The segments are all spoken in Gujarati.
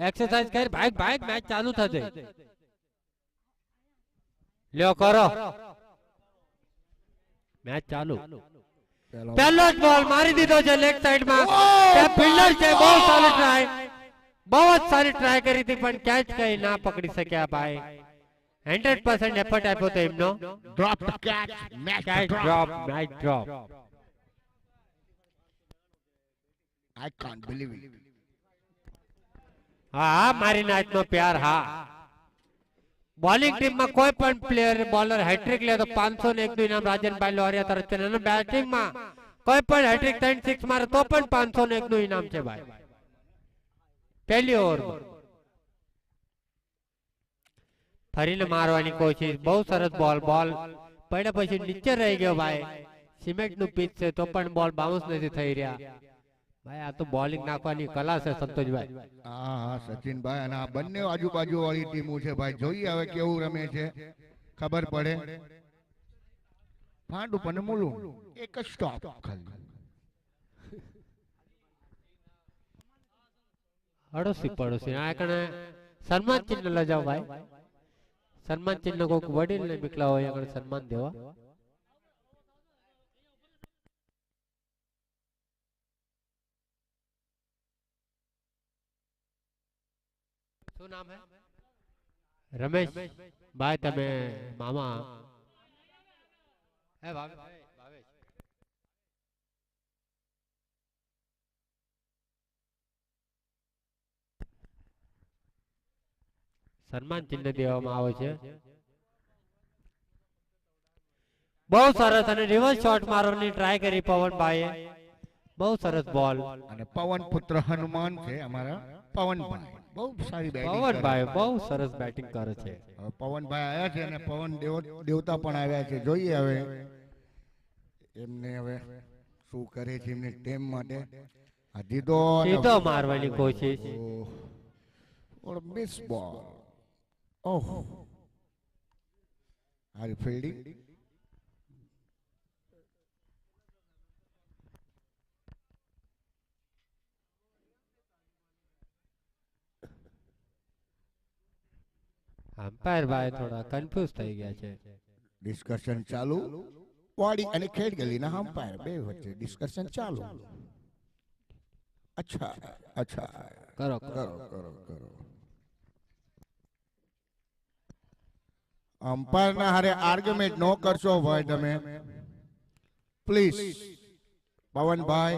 एक्सरसाइज कर भाग भाग मैच चालू થશે લ્યો કરો मैच चालू पहलो ज बॉल मारी दीधो છે लेग साइड में તે ફિલ્ડર છે બહુ સારી ટ્રાય बहुत सारी ट्राय करी थी पण कैच कहीं ना पकड़ी सके भाई 100% एफर्ट आप्यो तो एमनो drop catch match match drop I can't believe it हाँ मारी नाच नो प्यार हाँ बॉलिंग टीम में कोई पण प्लेयर बॉलर हैट्रिक ले तो 500 ने 1 નું ઇનામ રાજનભાઈ લોરિયા તરફથી અને બેટિંગ માં કોઈ પણ હેટ્રિક 36 મારે તો પણ 500 ને 1 નું ઇનામ છે ભાઈ पहली ओवर में फरीने मारवानी कोशिश बहुत सरस बॉल पड़े પછી નીચે રહી ગયો ભાઈ સિમેન્ટ નું પીચ છે તો પણ બોલ બાઉન્સ નથી થઈ રહ્યા ભાઈ આ તો બોલિંગ નાખવાની કલા છે સંતોષભાઈ હા સચિનભાઈ અને આ બંને આજુબાજુ વાળી ટીમો છે ભાઈ જોઈએ હવે કેવું રમે છે ખબર પડે ફાંડ ઉપર ને મૂલું એક જ સ્ટોપ ખાલી अड़ोसी पड़ोसी आ कने सम्मान चिन्ह ल जाओ भाई सम्मान चिन्ह को वडील ने मिकला हो या सम्मान देवा શું નામ है रमेश भाई तमे मामा है भावेश सम्मान चिन्ह देવામાં આવે છે બહુ સરસ અને રિવર્સ શોટ મારવાની ટ્રાય કરી પવનભાઈએ બહુ સરસ બોલ અને પવન પુત્ર હનુમાન છે અમારા પવનભાઈ બહુ સારી બેટિંગ પવનભાઈ બહુ સરસ બેટિંગ કરે છે પવનભાઈ આવ્યા છે અને પવન દેવતા પણ આવ્યા છે જોઈએ હવે એમને હવે શું કરે છે એમની ટીમ માટે આ સીધો મારવાની કોશિશ ઓર મિસ બોલ Oh, are you fielding? Umpire भाई थोड़ा कंफ्यूज થઈ ગયા છે ડિસ્કશન ચાલુ બોડી અને ખેડ ગલીના અંપાયર બે વચ્ચે ડિસ્કશન ચાલુ अच्छा अच्छा करो करो करो करो अंपायर ना हारे आर्ग्युमेंट नो करशो भाई तमे प्लीज पवन भाई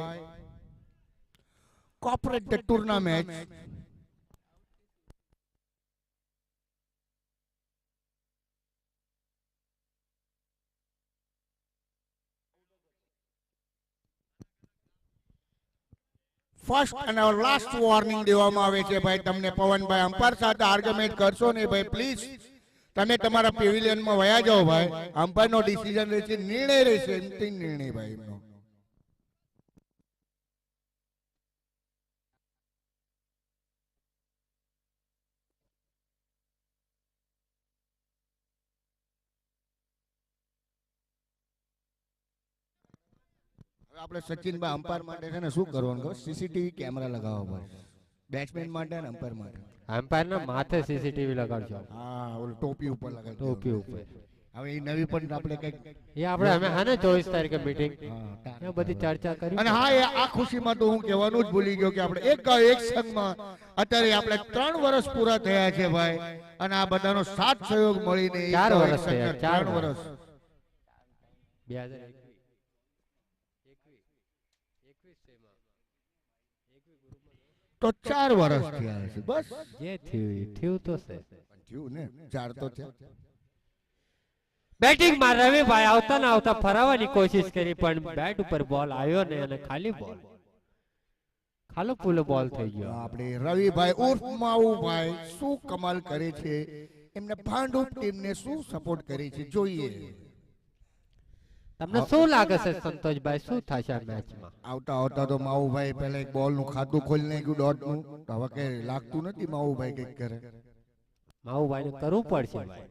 cooperate the tournament first and और लास्ट वॉर्निंग देवामां आवे छे भाई तमने पवन भाई अंपायर साथे आर्ग्युमेंट करशो नहीं भाई प्लीज તમે તમારા પેવિલિયન માં વયા જાઓ ભાઈ અંપાયર નો ડિસિઝન રહેશે નિર્ણય રહેશે અંતિમ નિર્ણય ભાઈ એમનો હવે આપણે સચિનભાઈ અંપાયર માટે છે ને શું કરવાનું ખબર સીસીટીવી કેમેરા લગાવવા પડે બેટ્સમેન માટે અને અંપાયર માટે अंपायर ना माथे सीसीटीवी लगाडજો હા ઓલો ટોપી ઉપર લગાવી ટોપી ઉપર હવે એ નવી પણ આપણે કઈક એ આપણે અમે હાને 24 તારીખે મીટિંગ એ બધી ચર્ચા કરી અને હા એ આ ખુશીમાં તો હું કહેવાનું જ ભૂલી ગયો કે આપણે એક સંઘમાં અત્યારે આપણે 3 વર્ષ પૂરા થયા છે ભાઈ અને આ બધાનો સાથ સહયોગ મળીને 4 વર્ષ થયા 4 વર્ષ 2021 તો 4 વર્ષ થયા છે બસ જે થયું તો છે થયું ને 4 તો છે બેટિંગ માં રવિભાઈ આવતા ના આવતા ફરાવવાની કોશિશ કરી પણ બેટ ઉપર બોલ આવ્યો ને અને ખાલી બોલ ખાલો ફૂલો બોલ થઈ ગયો આપણે રવિભાઈ ઉર્ફ માવુભાઈ શું કમાલ કરે છે એમને ભાંડુપ ટીમને શું સપોર્ટ કરે છે જોઈએ તમને શું લાગે છે સંતોષભાઈ શું થશે આ મેચમાં આવતા આવતા તો માવુભાઈ પહેલા એક બોલ નું ખાતું ખોલી નાખ્યું ડોટ નું તો હવે કઈ લાગતું નથી માવુભાઈ કઈક કરે માવુભાઈ ને કરવું પડશે ભાઈ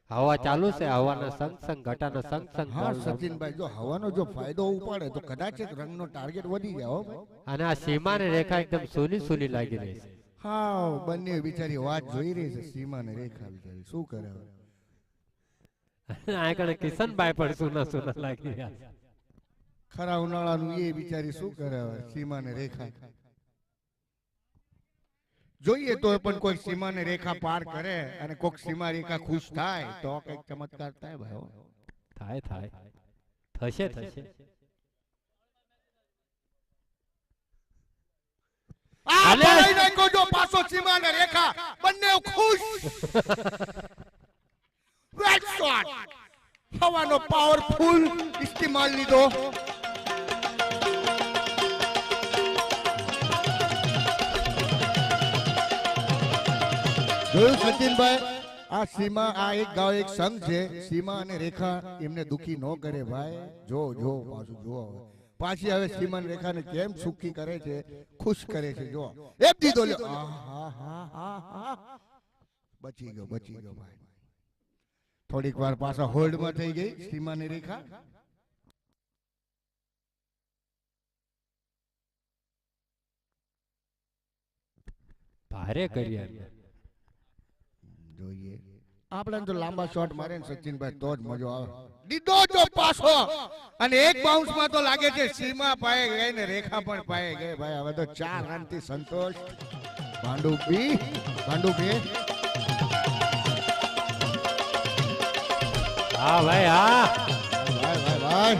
હવા ચાલુ છે હવાના સંગ સંગ ઘટાના સંગ સંગ હા સચિનભાઈ જો હવાનો જો ફાયદો ઉપાડે તો કદાચ એક રંગનો ટાર્ગેટ વધી જાય હો અને આ સીમાની રેખા એકદમ સૂની સૂની લાગી રહી છે હા બંને બિચારી વાત જોઈ રહી છે સીમા ને રેખા બિચારી શું કરે હવે? આ કણે કિશનભાઈ પણ સુના સુના લાગી રહ્યા છે. ખરા ઉનાળાનું એ બિચારી શું કરે હવે સીમા ને રેખા? જોઈએ તો પણ કોઈ સીમા ને રેખા પાર કરે અને કોઈક સીમા રેખા ખુશ થાય તો કઈક ચમત્કાર થાય ભાઈ હો. થાય થાય થશે થશે. આ ભરાઈ નાખ્યો જો પાછો સીમા ને રેખા બંને ખુશ. રેડ શોટ હવાનો પાવરફુલ ઇસ્તેમાલ લીધો. જોયું સચિનભાઈ આ સીમા આ એક ગાવ એક સંઘ છે સીમા અને રેખા એમને દુખી ન કરે ભાઈ. જો જો પાછું જો પાછી હવે સીમા અને રેખાને કેમ સુખી કરે છે ખુશ કરે છે જો એક દીધો લ્યો. બચી ગયો ભાઈ. થોડીક વાર પાછા હોલ્ડમાં થઈ ગઈ સીમા અને રેખા. ભારે કરી જોઈએ આપણે તો લાંબા શોટ મારે ને સચિનભાઈ તો જ મજો આવે. દીધો જો પાછો અને એક બાઉન્સ માં તો લાગે છે સીમા પાએ ગઈ ને રેખા પણ પાએ ગઈ ભાઈ. હવે તો 4 રન થી સંતોષ. ભાંડુ બી હા ભાઈ હા ભાઈ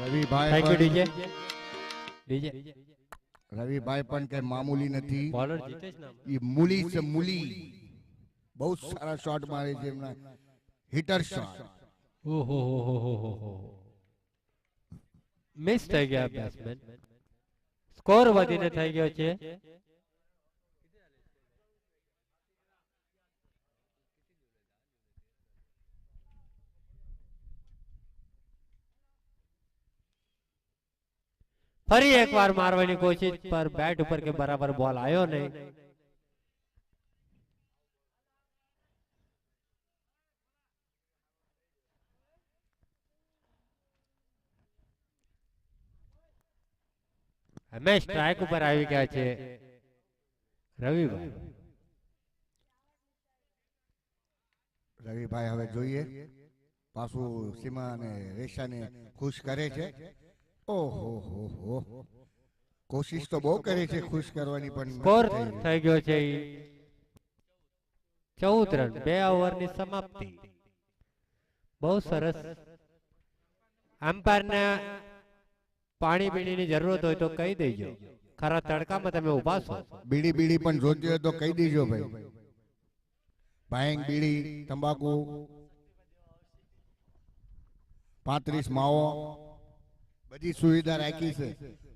રવિભાઈ થેન્ક યુ ડીજે રવિભાઈ પણ કઈ મામૂલી નથી. બોલર જીતેશ નામ એ મૂલી છે મૂલી. બહુ સારા શોટ મારે છે એમના હિટર શોટ. ઓહો મિસ થઈ ગયા બેટ્સમેન. સ્કોર વધીને થઈ ગયો છે ફરી એકવાર મારવાની કોશિશ પર બેટ ઉપર કે બરાબર બોલ આવ્યો નહીં. અમે સ્ટ્રાઇક ઉપર આવી ગયા છે રવિભાઈ હવે જોઈએ પાછું સીમા અને રેશાને ખુશ કરે છે. ઓહો કોશિશ તો બહુ કરે છે ખુશ કરવાની પણ સ્કોર થઈ ગયો છે 14 રન 2 ઓવરની સમાપ્તિ. બહુ સરસ. અમ્પાયર ને પાણી બીડીની જરૂરત હોય તો કહી દેજો. ખરા તડકામાં તમે ઉભા છો. બીડી પણ જોતી હોય તો કહી દેજો ભાઈ. ભાંગ બીડી તંબાકુ 35 માવો બધી સુવિધા રાખી છે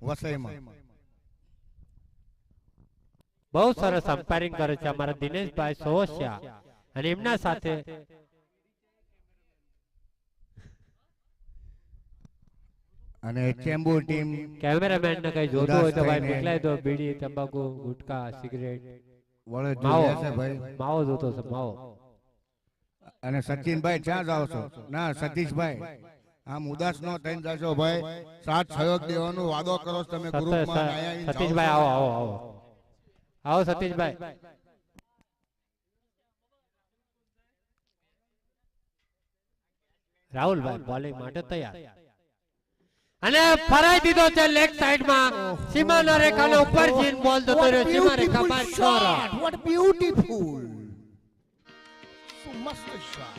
વસઈમાં. બહુ સરસ અમ્પાયરિંગ કરે છે અમારા દિનેશભાઈ સોહસિયા અને એમના સાથે અને ચેમ્બુર ટીમ કેમેરામેન ને કઈ જોતું હોય તો ભાઈ મોકલાઈ દો. બીડી તંબાકુ ગુટકા સિગરેટ માવો જોતો છે માવો. અને સચિનભાઈ ક્યાં જાવ છો? ના સતીશભાઈ આમ ઉદાસ નો થઈને જાશો ભાઈ. સાથ સહયોગ દેવાનો વાદો કરો તમે ગ્રુપમાં. સતીશભાઈ આવો સતીશભાઈ. રાહુલભાઈ બોલિંગ માટે તૈયાર અને ફરાઈ દીધો છે લેગ સાઈડમાં. સીમાના રેખાના ઉપર જીન બોલ જતો રહ્યો. સીમા રેખા પર 6 રન. વોટ બ્યુટીફુલ મસ્ત શોટ.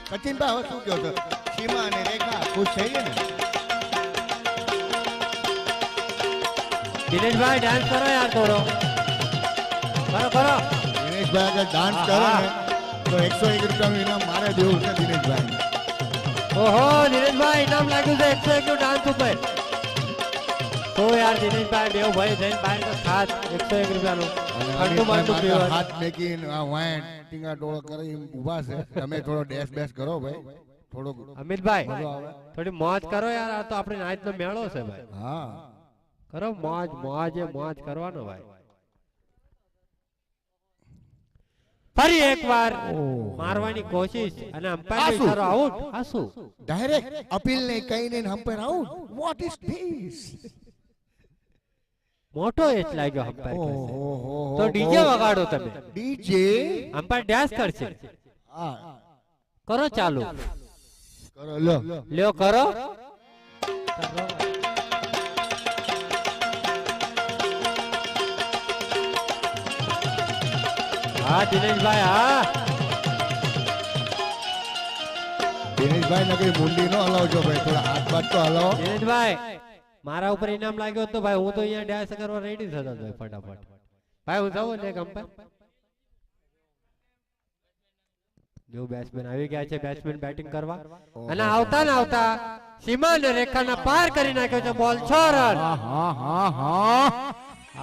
સચિનભાઈ હવે શું કહો છો? સીમા અને રેખા ખુશ થઈ ગઈ ને? દિનેશભાઈ ડાન્સ કરો યાર થોડો. કરો દિનેશભાઈ અગર ડાન્સ કરે ને તો 101 રૂપિયાનું ઇનામ મારે દેવું છે દિનેશભાઈ. ઓહો દિનેશભાઈ ઇનામ લાગ્યું છે 101 નું ડાન્સ ઉપર. તો યાર દિનેશભાઈ બેવ ભાઈ જઈને બહાર નો ખાસ 101 રૂપિયાનું ઠંડુ માંડુ પીવો. હાથ મેકીને આ વાઈન ટીંગા ટોળો કરી ઊભા છે. તમે થોડો ડેશ બેશ કરો ભાઈ. થોડો અમિતભાઈ થોડી મોજ કરો યાર. આ તો આપણે નાઈટ નો મેળો છે ભાઈ. હા કરો મોજ કરવાનો ભાઈ. ફરી એકવાર ઓહ. મારવાની કોશિશ અને આ અમ્પાયર શું? ઇશારો આઉટ. આ શું? ડાયરેક્ટ અપીલ ને કહીને umpire out. What is this? મોટો એચ લાગ્યો અમ્પાયર પાસે. ઓહો તો ડીજે વગાડો તમે. ડીજે અમ્પાયર ડેશ કરશે. હા કરો ચાલુ. કરો લો લ્યો કરો. હા દિનેશભાઈ હા. દિનેશભાઈ નકરી મુંડી નો હલાવજો ભાઈ, થોડા હાથ બાત તો હલાવો. દિનેશભાઈ મારા ઉપર ઇનામ લાગ્યો તો ભાઈ હું તો અહીંયા ડેશ કરવા રેડી થતો હતો ફટાફટ. ભાઈ હું જાઉં ને અમ્પાયર. ન્યુ બેટ્સમેન આવી ગયા છે, બેટ્સમેન બેટિંગ કરવા અને આવતા ને આવતા સીમા અને રેખાના પાર કરી નાખ્યો છે. બોલ 6 રન. હા હા હા હા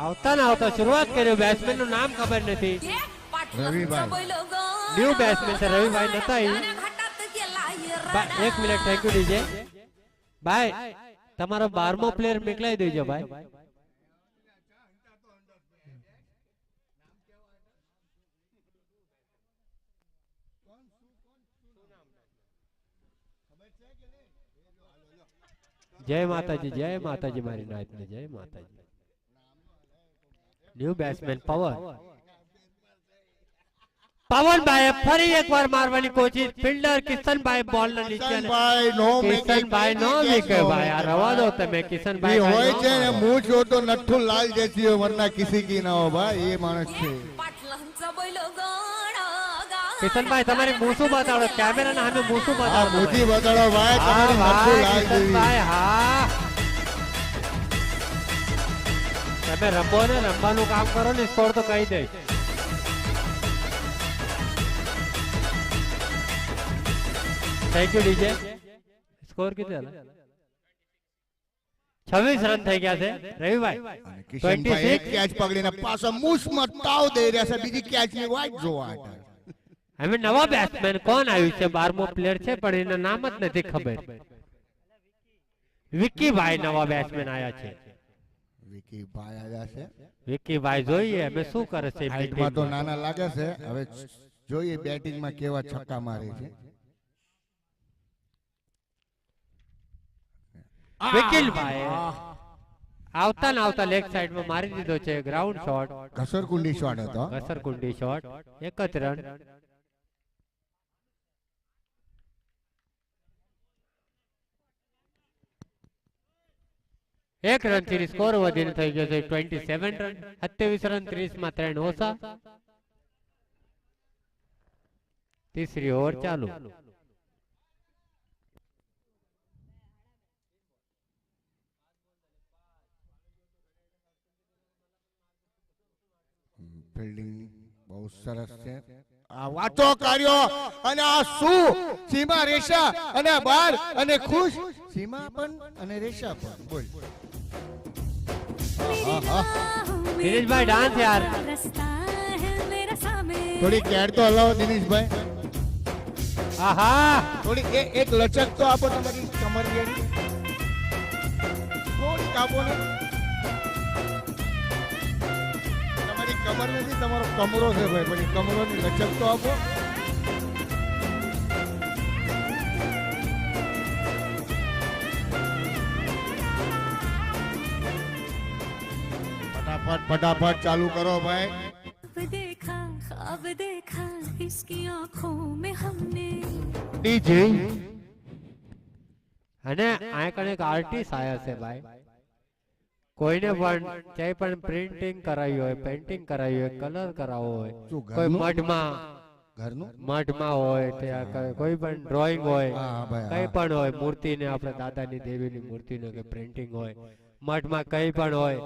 આવતા ને આવતા શરૂઆત કર્યો. બેટ્સમેન નું નામ ખબર નથી. રવિભાઈ. ન્યુ બેટ્સમેન છે રવિભાઈ નતા ઈ. એક મિનિટ થેન્ક યુ ડીજે ભાઈ. તમારો 12મો પ્લેયર મોકલાઈ દેજો ભાઈ. જય માતાજી મારી નાઈટ ને જય માતાજી. ન્યુ બેટ્સમેન પવનભાઈ ફરી એકવાર મારવાની કોશિશ. ફિલ્ડર કિશનભાઈ બોલ ના નીચે કિશનભાઈ નો કિશનભાઈ નો વીકે ભાઈ. આ રવા દો તમે ये કિશનભાઈ હોય છે ને मुंह जो तो नट्ठू लाल जैसी हो वरना किसी की ना हो भाई, ये मानस છે. કિશનભાઈ તમારી મૂસું બતાડો. કેમેરા ના સામે મૂસું આ બતાડો. મોતી બતાડો ભાઈ, હા તમારી નટ્ઠુ ભાઈ લાલ જેવી. કિશનભાઈ હા. તમે રમો ને રમવાનું કામ કરો ને સ્કોર તો કહી દઈશ. Thank you DJ. સ્કોર કેટલો હતો? 26 રન થઈ ગયા છે રવિભાઈ. અને કિશનભાઈ એક 26. કેચ પકડીને પાછો મૂસમાં તાવ દઈ રહ્યા છે, બીજી કેચ ની વાટ જોવા હતા. હવે નવા બેટ્સમેન કોણ આવ્યું છે? 12મો પ્લેયર છે પણ એનું નામ જ નથી ખબર. વિકીભાઈ નવા બેટ્સમેન આયા છે. વિકી ભાઈ આવ્યા છે. વિકીભાઈ જોઈએ અમે શું કરે છે. હાઈટમાં તો નાના લાગે છે, હવે જોઈએ બેટિંગમાં કેવા છક્કા મારે છે. વિકીલભાઈ આવતા ને આવતા લેગ સાઈડમાં મારી દીધો છે. Ground shot. ઘસરકુંડી શોટ હતો. ઘસરકુંડી શોટ. 1 જ રન. એક રન થી સ્કોર વધીને થઈ ગયો છે 27 રન. 27 રન 30 માં 3 ઓછા. તીસરી ઓવર ચાલુ. ફિલ્ડિંગ બહુ સરસ છે. આ વાતો કર્યો અને આ શું સીમા રેશા અને બાર અને ખુશ સીમા પણ અને રેશા પણ બોલ. દિનેશભાઈ ડાન્સ યાર. થોડી કેડ તો હલાવો દિનેશભાઈ. આહા થોડી એક લચક તો આપો તમારી કમર જેવી. થોડી આપો ને. તમારી કમર નથી, તમારો કમરો છે ભાઈ, પછી કમરોની લચક તો આપો. फटाफट चालू करो भाई. ख्वाब देखा इसकी आंखों में हमने. डीजे અને આ કણે એક આર્ટિસ્ટ આયા છે ભાઈ. કોઈને પણ ક્યાંય પણ પ્રિન્ટિંગ કરાવી હોય, પેઇન્ટિંગ કરાવી હોય, કલર કરાવવો હોય, શું કોઈ ઘરનું? મઢમાં ઘરનું હોય ત્યાં કોઈ પણ ડ્રોઈંગ હોય, હા ભાઈ, કઈ હા. પણ હોય, મૂર્તિને આપણે દાદાની દેવીની મૂર્તિનો કે પ્રિન્ટિંગ હોય, મઠમાં કઈ પણ હોય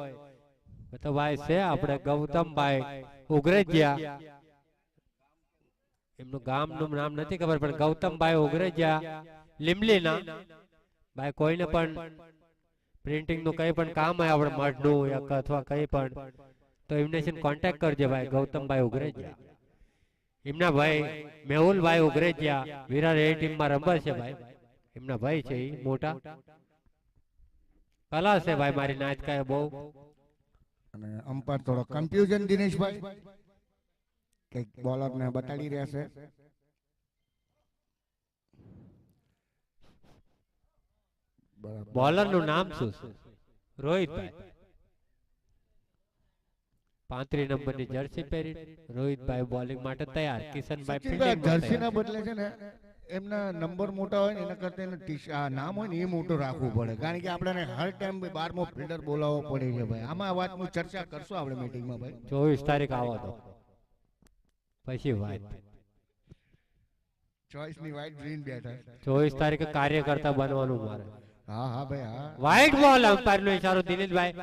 તો ભાઈ છે આપણે ગૌતમભાઈ ઉગરેજિયા. એમનું ગામનું નામ નથી ખબર પણ ગૌતમભાઈ ઉગરેજિયા લીમલીના ભાઈ. કોઈને પણ પ્રિન્ટિંગ નું કઈ પણ કામ હોય આપણે મઠનું અથવા કઈ પણ તો એમને કોન્ટેક્ટ કરજો ભાઈ. ગૌતમભાઈ ઉગરેજિયા. એમના ભાઈ મેહુલભાઈ ઉગરેજિયા વિરાટ એ ટીમમાં રમે છે ભાઈ. એમના ભાઈ છે એ મોટા કલા છે ભાઈ. મારી નાચકા બહુ. અને અંપાયર થોડો કન્ફ્યુઝન દિનેશભાઈ. કઈક બોલર ને બતાડી રહ્યા છે. બરાબર. બોલર નું નામ શું છે? રોહિતભાઈ. 35 નંબરની જર્સી પહેરી રોહિતભાઈ બોલિંગ માટે તૈયાર. કિશનભાઈ સચિનભાઈ ફિલ્ડિંગ જર્સી ના બદલે છે ને એમના નંબર મોટા હોય ને એના કરતા એનું નામ હોય ને એ મોટું રાખવું પડે, કારણ કે આપણે હર ટાઈમ 12મો ફિલ્ડર બોલાવવો પડે છે ભાઈ. આમાં આ વાતની ચર્ચા કરશું આપણે મીટિંગમાં ભાઈ. 24 તારીખ આવો તો પછી વાત. ચોઈસ ની વાઇટ ગ્રીન બેઠા. 24 તારીખે કાર્યકર્તા બનવાનું મારે. હા હા ભાઈ હા. વાઇટ બોલ અમ્પાયર નો ઇશારો દિનેશભાઈ.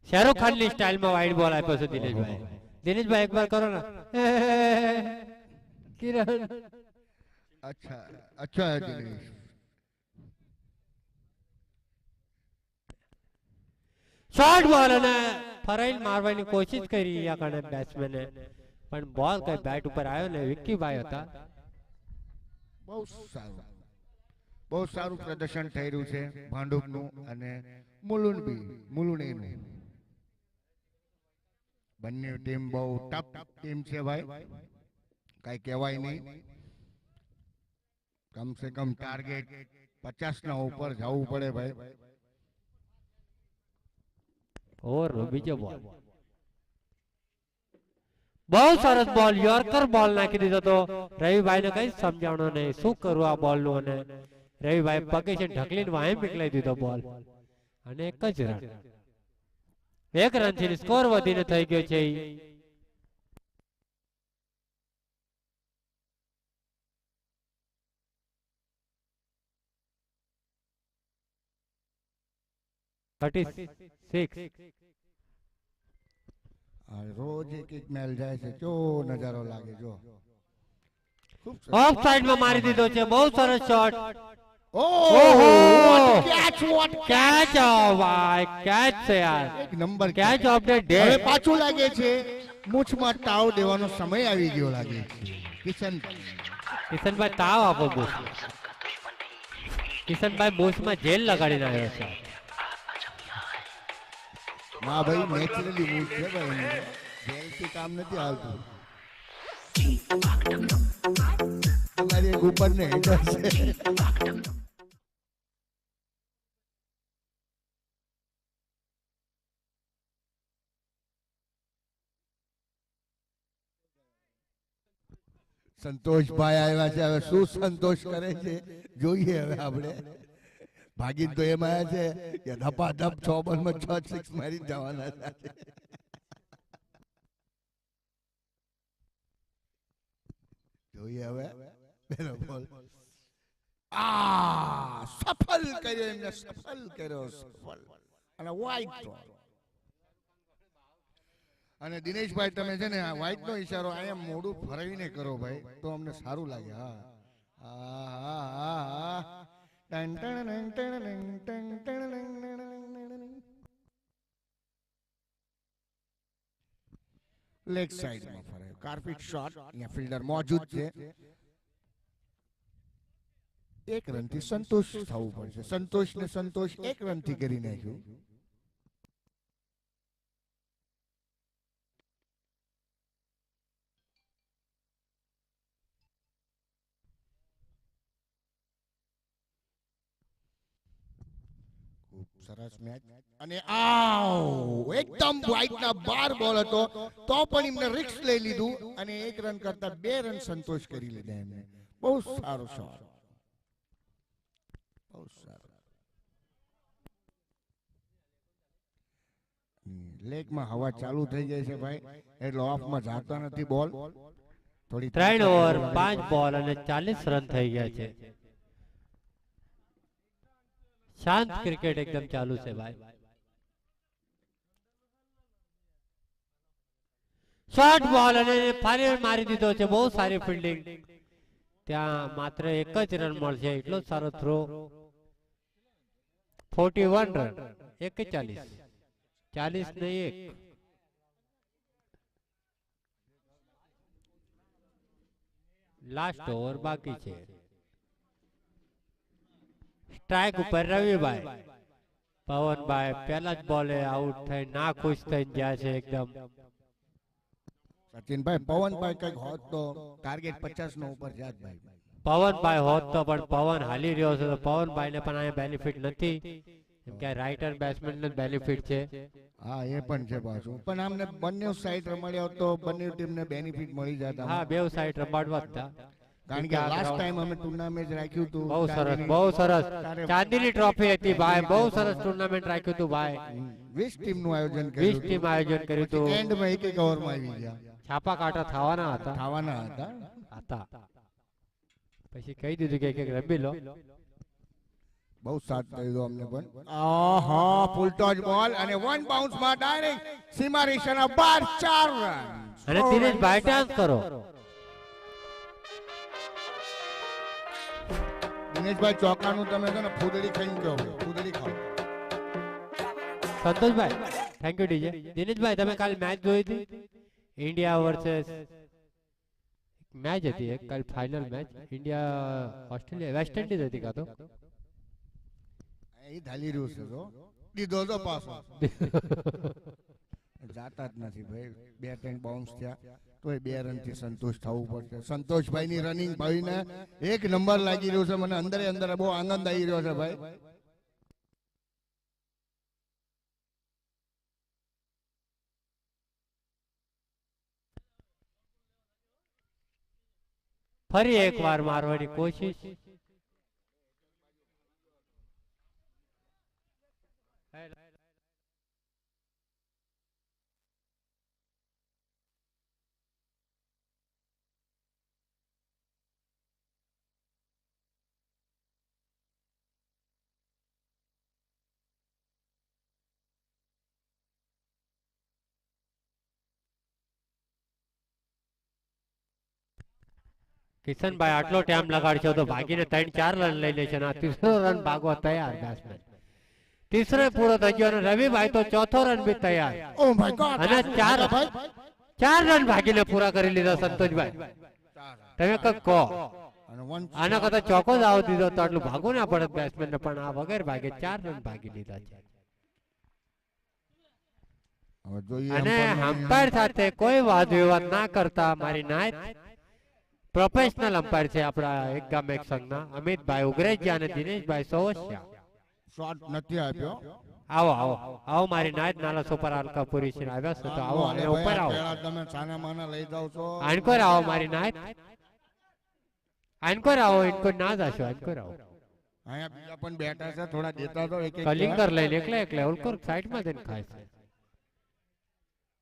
શાહરુખ ખાન ની સ્ટાઇલ માં વાઇટ બોલ આપ્યો છે દિનેશભાઈ. દિનેશભાઈ એકવાર કરો ને. કિરણ અચ્છા અચ્છા દિનેશ. શોર્ટ બોલ અને ફરાઈલ મારવાની કોશિશ કરી આ કણે બેટ્સમેને, પણ બોલ કઈ બેટ ઉપર આવ્યો ને. વિક્કીભાઈ હતા. બહુ સારું પ્રદર્શન થઈ રહ્યું છે ભાંડુપનું અને મુલુંડીનું. બંને ટીમ બહુ ટફ ટીમ છે ભાઈ, કઈ કહેવાય નહીં. કમ સે કમ ટાર્ગેટ 50 ના ઉપર જવું પડે ભાઈ. ઓવર નો બીજો બોલ. બહુ સરસ બોલ, યોર્કર બોલ નાખી દીધો તો રવિભાઈ ને કઈ સમજાણો નહીં શું કરવું આ બોલ નું. અને રવિભાઈ પગે છે ઢકલીને વાહે મોકલાઈ દીધો બોલ અને એક જ રન. 1 રન થી સ્કોર વધીને થઈ ગયો છે. રોજ એક મેલ જાય છે, જો નજારો લાગે જો. ઓફ સાઈડ માં મારી દીધો છે. બહુ સરસ શોટ. ઓહો કેચ ભાઈ કેચ છે યાર. એક number catch of the day. હવે પાછું લાગે છે મૂછમાં તાવ દેવાનો સમય આવી ગયો લાગે છે. કિશનભાઈ તાવ આપો બોસ. કિશનભાઈ બોસ માં જેલ લગાડીને આવ્યો છે. ના ભાઈ નેચરલી મૂડ છે ભાઈ, જેલથી કામ નથી આવતું. તમારી એક ઉપર ને હેડર છે. સંતોષભાઈ આવ્યા છે, હવે શું સંતોષ કરે છે જોઈએ. હવે આપણે ભાગી તો એમ આવ્યા છે કે ધપાધપ 6 બોલમાં 6 સિક્સ મારી જવાના છે. જોઈએ હવે પેલો બોલ. સફળ કર્યો એમને, સફળ કર્યો, સફળ. અને વાઇટ. અને દિનેશભાઈ તમે છે ને આ વાઇટ નો ઈશારો અહીંયા મોડું ફરાવીને કરો ભાઈ, તો અમને સારું લાગે. હા લેગ સાઈડમાં ફરાયો. Carpet shot. અહીંયા ફિલ્ડર મોજૂદ છે. 1 રનથી સંતોષ થવું પડશે. સંતોષને સંતોષ 1 રનથી કરી નાખ્યું. સરસ મેચ. અને એકદમ વાઇડ ના 12 બોલ હતો તો પણ એમને રિસ્ક લઈ લીધું અને 1 રન કરતા 2 રન સંતોષ કરી લીધા એમને. બહુ સારો શોટ, બહુ સારો. લેગમાં હવા ચાલુ થઈ જાય છે ભાઈ, એટલે ઓફમાં જાતા નથી બોલ. થોડી 3 ઓવર 5 બોલ અને 40 રન થઈ ગયા છે. શાંત ક્રિકેટ એકદમ ચાલુ છે ભાઈ. શોર્ટ બોલ અને ફારી મારી દીધો છે. બહુ સારી ફિલ્ડિંગ. ત્યાં માત્ર 1 જ રન મળશે, એટલો સારો થ્રો. 41 રન 41 40 ને 1. લાસ્ટ ઓવર બાકી છે. સ્ટ્રાઇક ઉપર રવિભાઈ. પવનભાઈ પહેલા જ બોલે આઉટ થઈ ના ખુશ થઈ ગયા છે એકદમ. સચિનભાઈ પવનભાઈ કઈક હોત તો ટાર્ગેટ 50 નો ઉપર જાત ભાઈ. પવનભાઈ હોત તો, પણ પવન હાલી રહ્યો છે તો પવનભાઈ ને પણ અહીંયા બેનિફિટ નથી, કેમ કે રાઇટર બેટ્સમેન ને બેનિફિટ છે. હા એ પણ છે પાછું, પણ આમને બંને સાઈડ રમાડ્યા હોત તો બંને ટીમને બેનિફિટ મળી જાત. હા, બેવ સાઈડ રમાડવા જ હતા. કારણ કે લાસ્ટ ટાઈમ અમે ટુર્નામેન્ટ રાખ્યું હતું. બહુ સરસ, બહુ સરસ ચાંદીની ટ્રોફી હતી ભાઈ, બહુ સરસ ટુર્નામેન્ટ રાખ્યું હતું ભાઈ. 20 ટીમ નું આયોજન 20 કર્યું ટીમ આયોજન કર્યું હતું. એન્ડ માં એક ઓવરમાં આવી ગયા. છાપા કાંટા થવાના હતા. હતા. પછી કહી દીધું કે એક રમી લો. બહુ સાથ કર્યો અમને પણ. આહા, ફૂલ ટોચ બોલ અને વન બાઉન્સ માં ડાયરેક્ટ સીમા રેખાના બહાર 4 રન. અને દિનેશભાઈ ડાન્સ કરો. દિનેશભાઈ ચોકાનું તમે છે ને ફૂદડી ખાઈને કહો, ફૂદડી ખાઓ. સંતોષભાઈ થેન્ક યુ ડીજે. દિનેશભાઈ તમે કાલ મેચ જોઈ હતી, ઇન્ડિયા વર્સેસ મેચ હતી એક કાલ final match, India Australia West Indies હતી કાં તો. એ ધાલી રહ્યું છે તો દીધો તો પાછો જાતા જ નથી ભાઈ. 2-3 બાઉન્સ થયા તો 2 રન થી સંતોષ થવું પડશે. સંતોષભાઈ ની રનિંગ ભાઈને એક નંબર લાગી રહ્યો છે. મને અંદર અંદર બહુ આનંદ આવી રહ્યો છે ભાઈ. ફરી એકવાર મારવાની કોશિશ. કિશનભાઈ આટલો ટાઈમ લગાડશો તો ભાગીને 3-4 રન લઈ લેશે. આ 3રો રન ભાગવા તૈયાર બેટ્સમેન. 3રો પૂરો થઈ ગયો અને રવિભાઈ તો 4થો રન બી તૈયાર. Oh my God. અને 4 રન ભાગીને પૂરા કરી લીધા સંતોષભાઈ. તમે કઈક કહો, આના કરતા ચોકો જ આવો દીધો તો આટલું ભાગવું ના પડે બેટ્સમેન ને, પણ આ વગર ભાગે 4 રન ભાગી લીધા છે. અને અમ્પાયર સાથે કોઈ વાદ વિવાદ ના કરતા મારી નાયત પ્રોફેશનલ અમ્પાયર છે આપણા એક ગામ એક સંઘના અમિતભાઈ ઉગરેજા અને દિનેશભાઈ સોવસિયા. શોટ નથી આપ્યો. આવો આવો આવો મારી નાયત નાલા સુપર અલકાપુરી છે આવ્યા છે તો આવો અને ઉપર આવો. તમે સાના માના લઈ જાવ છો. આનકોર આવો મારી નાયત. આનકોર આવો, ઇનકોર ના જાશો, આનકોર આવો. અહીંયા બીજા પણ બેઠા છે, થોડા દેતા તો એક એક કલિંગર લઈને એકલે ઓલકોર સાઈડમાં જઈને ખાય છે.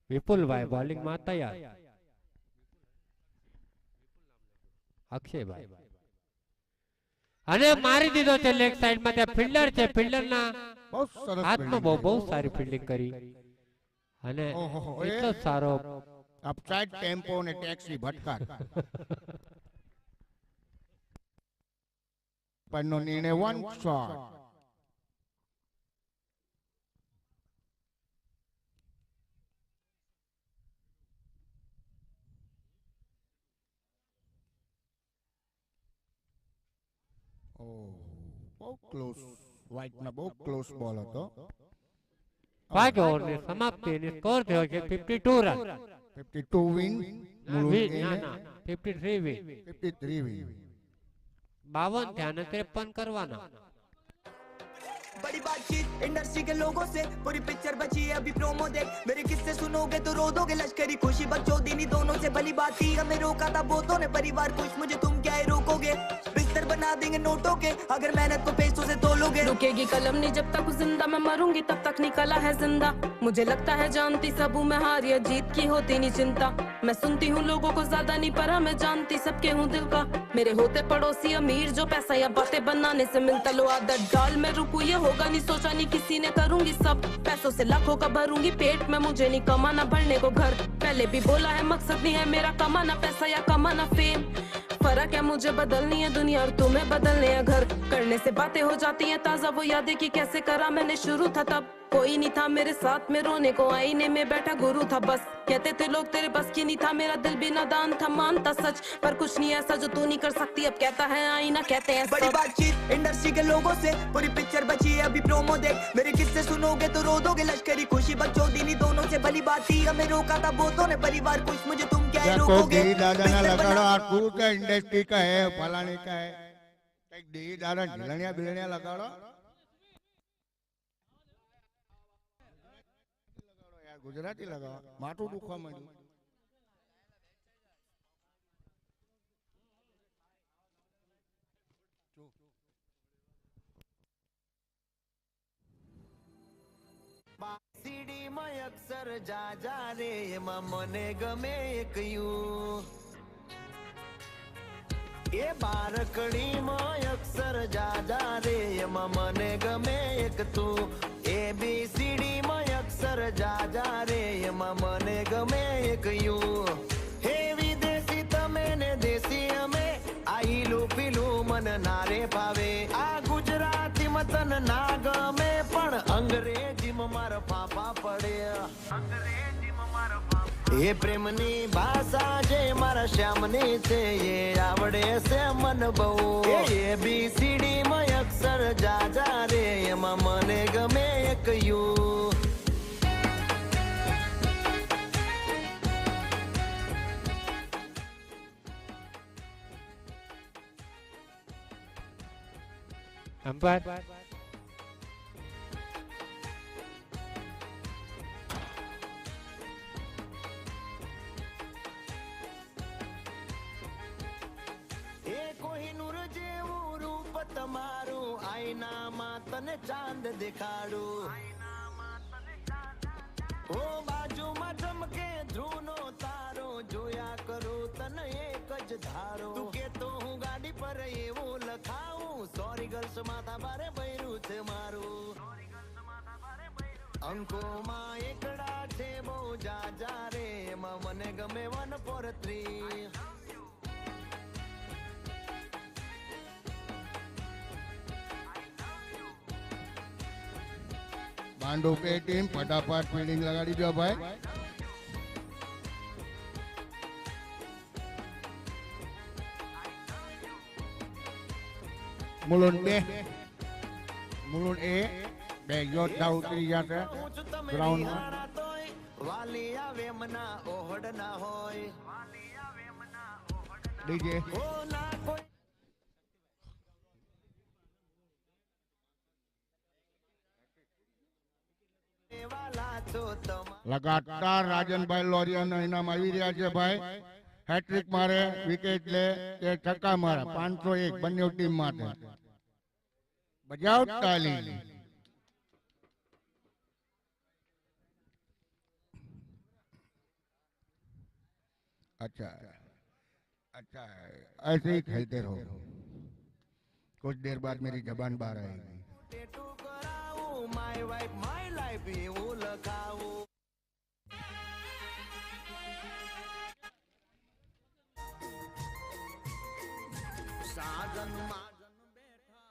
વિપુલભાઈ બોલિંગ માં તૈયાર. અક્ષયભાઈ અને મારી દીધો છે લેગ સાઈડ માં. ત્યાં ફિલ્ડર છે, ફિલ્ડર ના બહુ સરસ હાથમાં બહુ સારી ફિલ્ડિંગ કરી અને એટલો સારો અપસાઇડ ટેમ્પો અને ટેક્સી ભટકાર. પણનો નિર્ણય 1 શોટ. બહુ ક્લોઝ, વ્હાઇટ ના બહુ ક્લોઝ બોલ હતો. 5 ઓવરની સમાપ્તિ અને સ્કોર થયો છે 52 રન. 52 વિન, ના ના 53 વિન. 53 વિન. 52 થયા અને 53 કરવાના. बड़ी बातचीत इंडस्ट्री के लोगों से, पूरी पिक्चर बची है अभी प्रोमो देख, मेरे किस्से सुनोगे तो रो दोगे, लश्करी खुशी बकचोदी दोनों से भली बात थी, हमें रोका था बहुतों ने, परिवार खुश मुझे तुम क्या ही रोकोगे, बिस्तर बना देंगे नोटों के अगर मेहनत को पैसों से तोलोगे, रुकेगी कलम नहीं जब तक जिंदा मैं मरूंगी तब तक निकला है जिंदा, मुझे लगता है जानती सब हूँ मैं हार या जीत की होती नहीं चिंता, मैं सुनती हूँ लोगों को ज्यादा नहीं पर मैं जानती सबके हूँ दिल का, मेरे होते पड़ोसी अमीर जो पैसा या बातें बनाने से मिलता, लो आदत डाल मैं रुकू ये होगा नहीं सोचा नहीं किसी ने, करूंगी सब पैसों से लाखों का भरूंगी पेट में, मुझे नहीं कमाना भरने को घर, पहले भी बोला है मकसद नहीं है मेरा कमाना पैसा या कमाना फेम, फर्क है मुझे बदलनी है दुनिया और तुम्हें बदलने है घर, करने से बातें हो जाती हैं ताजा वो यादें कि कैसे करा मैंने शुरू था तब कोई नहीं था मेरे साथ में रोने को, आईने में बैठा गुरु था बस। कहते थे लोग तेरे बस की नहीं था, मेरा दिल भी नादान था, मानता सच पर कुछ नहीं ऐसा जो तू नहीं कर सकती। अब कहता है आईना, कहते हैं बड़ी सब। बातचीत इंडस्ट्री के लोगों से, पूरी पिक्चर बची है अभी प्रोमो देख। मेरे किस्से सुनोगे तो रो दोगे, लश्करी खुशी बच्चों दिनी दोनों से भली बात थी। हमें रोका था बोतों ने परिवार कुछ, मुझे तुम क्या ही देखो रोकोगे। गिरी दादा ना लगाड़ो आ तू क्या इंडस्ट्री का है फलाने का है एक गिरी दादा झिलनिया बिलनिया लगाड़ो यार गुजराती लगाओ माथું દુખવા માંડ્યું સીડી માં અક્ષર જા જા રે એમાં મને ગમે એક યુ એ બારકડી માં અક્ષર જા જા રે એમાં મને ગમે એક તું એ બી સીડી માં અક્ષર જા જા રે એમાં મને ગમે એક યુ હે વિદેશી તમે ને દેશી અમે આ ઈલું પીલું મન ના રે ભાવે આ ગુજરાતી મતન ના ગમે પણ અંગ્રેજીમાં મારા પાપા પડે એ પ્રેમની ભાષા જે મારા શ્યામની છે એ આવડે છે મન બહુ એ બી સીડી માં અક્ષર જા જા રે એમાં મને ગમે એક યુ अंपायर એ કોહિનૂર જેવું રૂપ તમારું આઈનામાં તને ચાંદ દેખાડું ઓ બાજુમાં ચમકે ધ્રુવનો તારો જોયા કરું તને એક જ ધારો તું કેતો હું ગાડી પર એવું લખાવું સોરી ગર્લ્સ માથા ભારે ભર્યું છે મારું અંકોમાં એકડા છે બહુ જાજા રે એમાં મને ગમે 143 બાંડો પે ટીમ ફટાફટ ફિલ્ડિંગ લગાડી દો ભાઈ મુલુન બે મુલુન એ બે યોદ્ધા ઉતરી જશે ગ્રાઉન્ડમાં વાલી આવે મના ઓહડ ના હોય ડીજે ઓ ના કોઈ વાલા છો તમા લગાતાર રાજનભાઈ લોરિયાના ઇનામ આવી રહ્યા છે ભાઈ હેટ્રિક મારે વિકેટ લે કે છક્કા મારે 501 બંને ટીમ માટે બજાવ તાલી अच्छा अच्छा ऐसे ही खेलते रहो कुछ देर बाद मेरी जबान बाहर आएगी ટેટુ કરાવું માય વાઇફ માય લાઈફ એવું લખાવું સાજન માજન બેઠા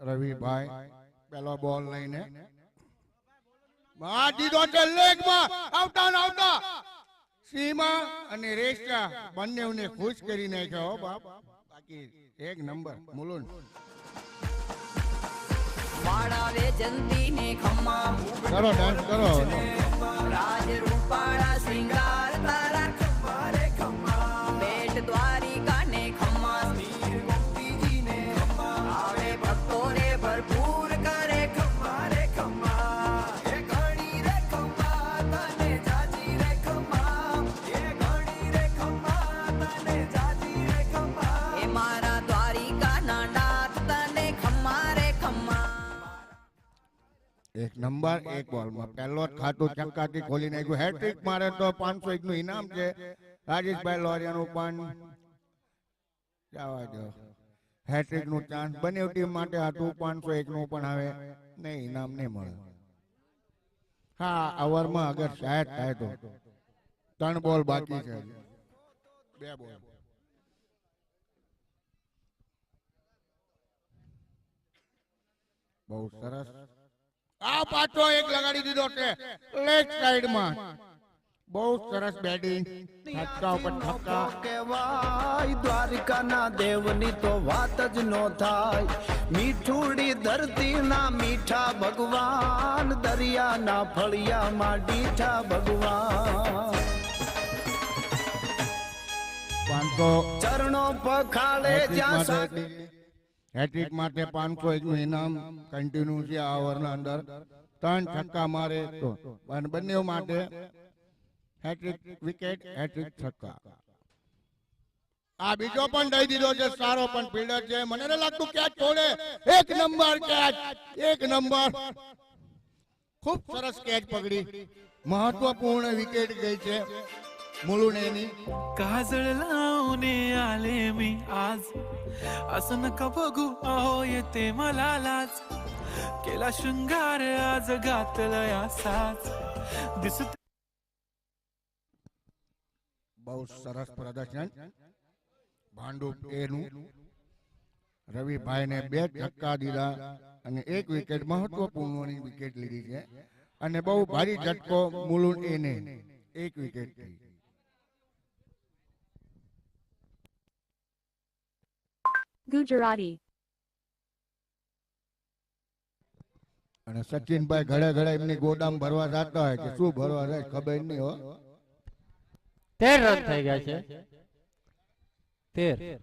રવિભાઈ પેલો બોલ લઈને માં દીધો છે લેગમાં આવતા ને આવતા સીમા અને રેશા બંનેને ખુશ કરી નાખ્યો હો બાપ બાકી એક નંબર મુલુન વાળાવે જંતી ને ખમ્મા કરો ડાન્સ કરો રાજ રૂપાળા શ્રીંગાર તારા ખમ્મા રે ખમ્મા બેટ દ્વારિકા ને ખમ્મા વીર ગોપીજી ને ખમ્મા આવે ભક્તો રે ભરપૂર કરે ખમ્મા રે ખમ્મા એ ઘણી રે ખમ્મા તને જાજી રે ખમ્મા એ ઘણી રે ખમ્મા તને જાજી રે ખમ્મા એ મારા દ્વારિકા ના નાથ તને ખમ્મા રે ખમ્મા એક નંબર 1 બોલમાં પહેલો જ ખાતું ચક્કાથી ખોલી નાખ્યું. હેટ્રિક મારે તો 501 નું ઇનામ છે. રાજેશભાઈ લોરિયાનું પણ જવા દો. હેટ્રિક નું ચાન્સ બંને ટીમ માટે હતું. 501 નું પણ હવે નહીં, ઇનામ નહીં મળે. હા, ઓવરમાં અગર શાયદ થાય તો 3 બોલ બાકી છે. 2 બોલ. બહુ સરસ. આ પાછો એક લગાડી દીધો છે લેગ સાઈડમાં. બહુ સરસ બેટિંગ. છક્કા ઉપર છક્કા. કહેવાય દ્વારિકાના દેવની તો વાત જ નો થાય. મીઠુડી ધરતીના મીઠા ભગવાન, દરિયાના ફળિયામાં ડીઠા ભગવાન. 500 ચરણો પખાળે જ્યાં હેટ્રિક માટે 501 નું ઇનામ કન્ટિન્યુ છે આ ઓવરના અંદર. 3 છક્કા મારે તો અને બંને માટે હેટ્રિક વિકેટ, હેટ્રિક છક્કા. આ બીજો પણ દઈ દીધો છે. સારો પણ ફિલ્ડર છે. મને ન લાગતું કેચ છોડે. 1 નંબર કેચ, 1 નંબર. ખૂબ સરસ કેચ પકડી. મહત્વપૂર્ણ विकेट गई છે मुलुनेनी. काजळ लावणे आले मी आज, असं नका बघू अहो येते मला लाज. केला शृंगार आज घातला असाच दिसत. બહુ સરસ પ્રદર્શન ભાંડુપ એનું. રવિભાઈને 2 છક્કા દીધા અને 1 વિકેટ, મહત્વપૂર્ણની વિકેટ લીધી છે. અને બહુ ભારી ઝટકો મુલુન એને 1 વિકેટ થી. Gujarati. અને સચિનભાઈ ઘડે ઘડે એમની ગોદામ ભરવા જતા હોય કે શું ભરવા જાય ખબર નહીં હો. 13 રન થઈ ગયા છે. 13.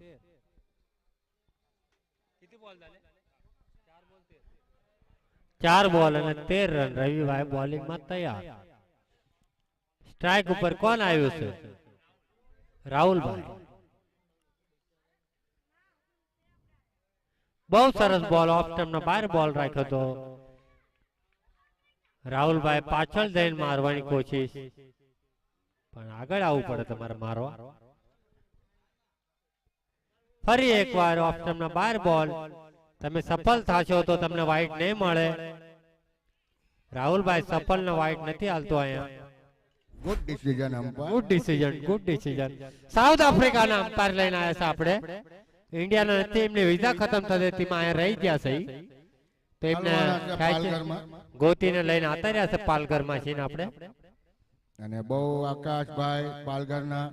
4 બોલ અને 13 રન. રવિભાઈ બોલિંગ માં તૈયાર. સ્ટ્રાઇક ઉપર કોણ આવ્યું છે? રાહુલભાઈ. બહુ સરસ બોલ. ઓફ સ્ટમ્પ બહાર બોલ રાખ્યો તો રાહુલભાઈ પાછળ જઈને મારવાની કોશિશ, પણ આગળ આવવું પડે તમારે મારવા. ફરી એકવાર ઓફ સ્ટમ્પ બહાર બોલ. તમે સફળ થશો તો તમને વાઇટ નહીં મળે. રાહુલભાઈ સફળ ને વાઇટ નથી હાલતો અહીંયા. Good decision umpire. Good decision, good decision. South આફ્રિકાના અમ્પાયર લઈને આવ્યા છે આપણે. ઇન્ડિયાના નથી, એમની વિઝા ખતમ થતી તેમાં અહીંયા રહી ગયા છે. તો એમને ગોતીને લઈને આવતા રહ્યા છે પાલઘરમાં છીએ આપણે. અને બહુ આકાશભાઈ પાલઘરના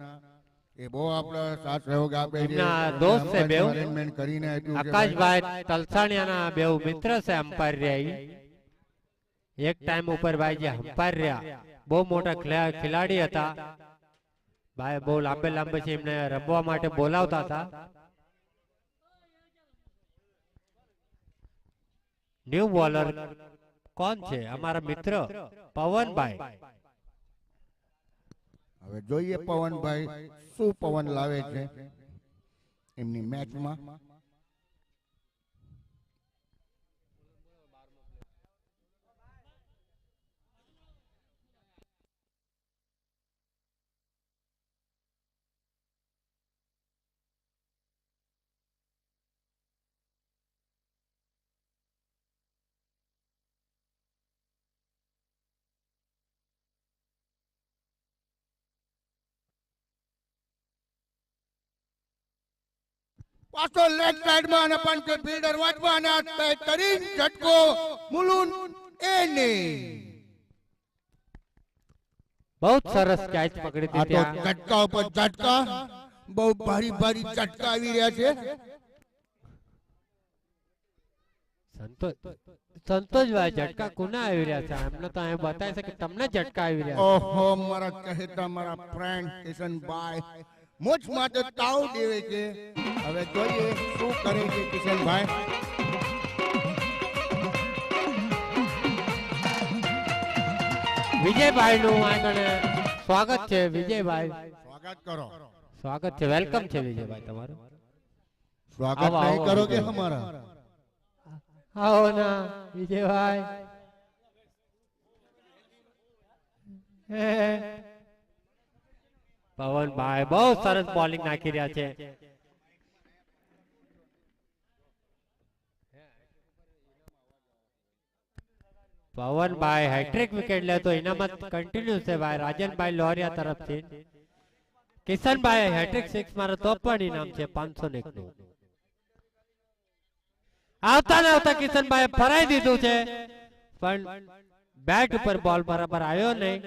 એ બહુ આપણો સાથ સહયોગ આપે છે. એમના દોસ્ત છે બેવ. અરેન્જમેન્ટ કરીને આપ્યું છે. આકાશભાઈ તલસાણિયાના બેવ મિત્ર છે અમ્પાયર રહ્યા. એક ટાઈમ ઉપર ભાઈ જે અમ્પાયર રહ્યા બહુ મોટા ખેલાડી હતા. ભાઈ બહુ લાંબે લાંબે છે એમને રમવા માટે બોલાવતા હતા. ન્યુ બોલર કોણ છે? અમારા મિત્ર પવનભાઈ. હવે જોઈએ પવનભાઈ શું પવન લાવે છે એમની મેચમાં. પાછો લેગ સાઈડમાં અને પંચ ફિલ્ડર વાજવા અને બેહતરીન ઝટકો મુલુન એને. બહુ સરસ કેચ પકડી આ હતી તો ત્યાં. ઝટકા ઉપર ઝટકા. બહુ ભારી ભારી ઝટકા આવી રહ્યા છે. સંતોષભાઈ ઝટકા કોના આવી રહ્યા છે? એમને તો અહીં બતાવે છે કે તમને ઝટકા આવી રહ્યા ઓહો, મારા કહેતા મારા ફ્રેન્ડ કિશનભાઈ મુજ માટે તાવ દેવે છે. હવે જોઈએ શું કરે છે કિશનભાઈ. વિજયભાઈ નું આગળ સ્વાગત છે. વિજયભાઈ સ્વાગત કરો. સ્વાગત છે, વેલકમ છે વિજયભાઈ તમારું. સ્વાગત આવો, નહીં આવો, કરો કે વિજયભાઈ. હમારા. આવો ના વિજયભાઈ. પવનભાઈ બહુ સરસ બોલિંગ નાખી રહ્યા છે. પવનભાઈ હેટ્રિક વિકેટ લે તો ઇનામત કન્ટિન્યુ છે ભાઈ રાજનભાઈ લોરિયા તરફથી. કિશનભાઈ હેટ્રિક 6 મારે તો પણ ઇનામ છે 501 નું. આવતા ને આવતા કિશનભાઈ ફરાઈ દીધું છે પણ બેટ ઉપર બોલ બરાબર આવ્યો નહીં.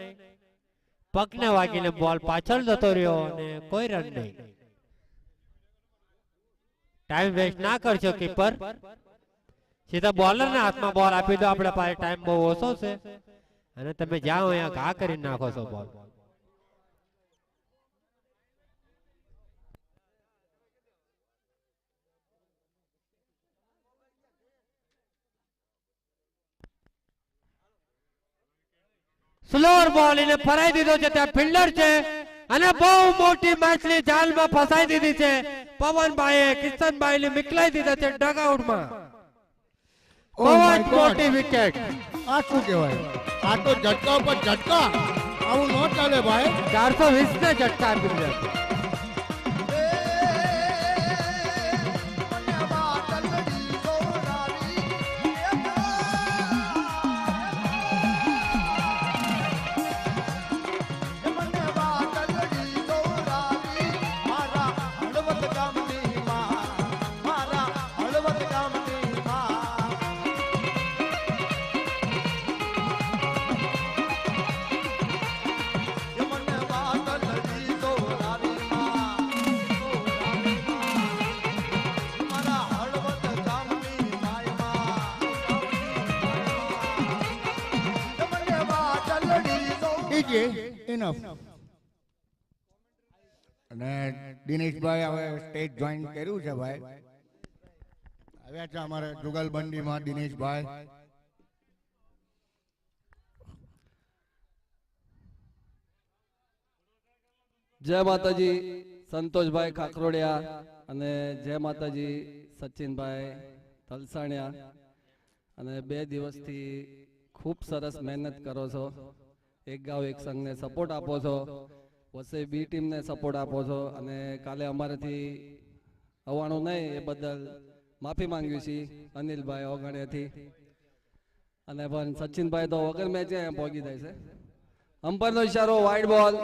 પગને વાગીને બોલ પાછળ જતો રહ્યો અને કોઈ રન નહીં. ટાઈમ વેસ્ટ ના કરશો કીપર. સીધા બોલર ના હાથમાં બોલ આપી દો. આપણા પાસે ટાઈમ બહુ ઓછો છે અને તમે જાઓ અહીંયા ઘા કરી નાખો છો બોલ. સ્લોઅર બોલ એને ફરાઈ દીધો છે. ત્યાં ફિલ્ડર છે અને બહુ મોટી માછલી જાલમાં ફસાઈ દીધી છે. પવનભાઈએ કિશનભાઈને મિકલાઈ દીધા છે ડગઆઉટમાં. બહુ જ મોટી વિકેટ. આ શું કહેવાય? આ તો ઝટકા ઉપર ઝટકા. આવું ન ચાલે ભાઈ. 420 ને ઝટકા આપી દીધા. ઇનફ. અને દિનેશભાઈ હવે સ્ટેજ જોઈન કર્યું છે ભાઈ. આવ્યા છે અમારે જુગલબંધીમાં દિનેશભાઈ. જય માતાજી સંતોષભાઈ કાકરોડિયા અને જય માતાજી સચિનભાઈ તલસાણિયા. અને 2 દિવસથી ખૂબ સરસ મહેનત કરો છો. એક ગાંવ એક સંઘને સપોર્ટ આપો છો. વસઈ બી ટીમને સપોર્ટ આપો છો. અને કાલે અમારાથી આવવાનું નહીં એ બદલ માફી માંગીએ છીએ અનિલભાઈ ઓગણિયાથી. અને પણ સચિનભાઈ તો વગર મેચે પહોંચી જાય છે. અમ્પાયરનો ઇશારો વાઇડ બોલ.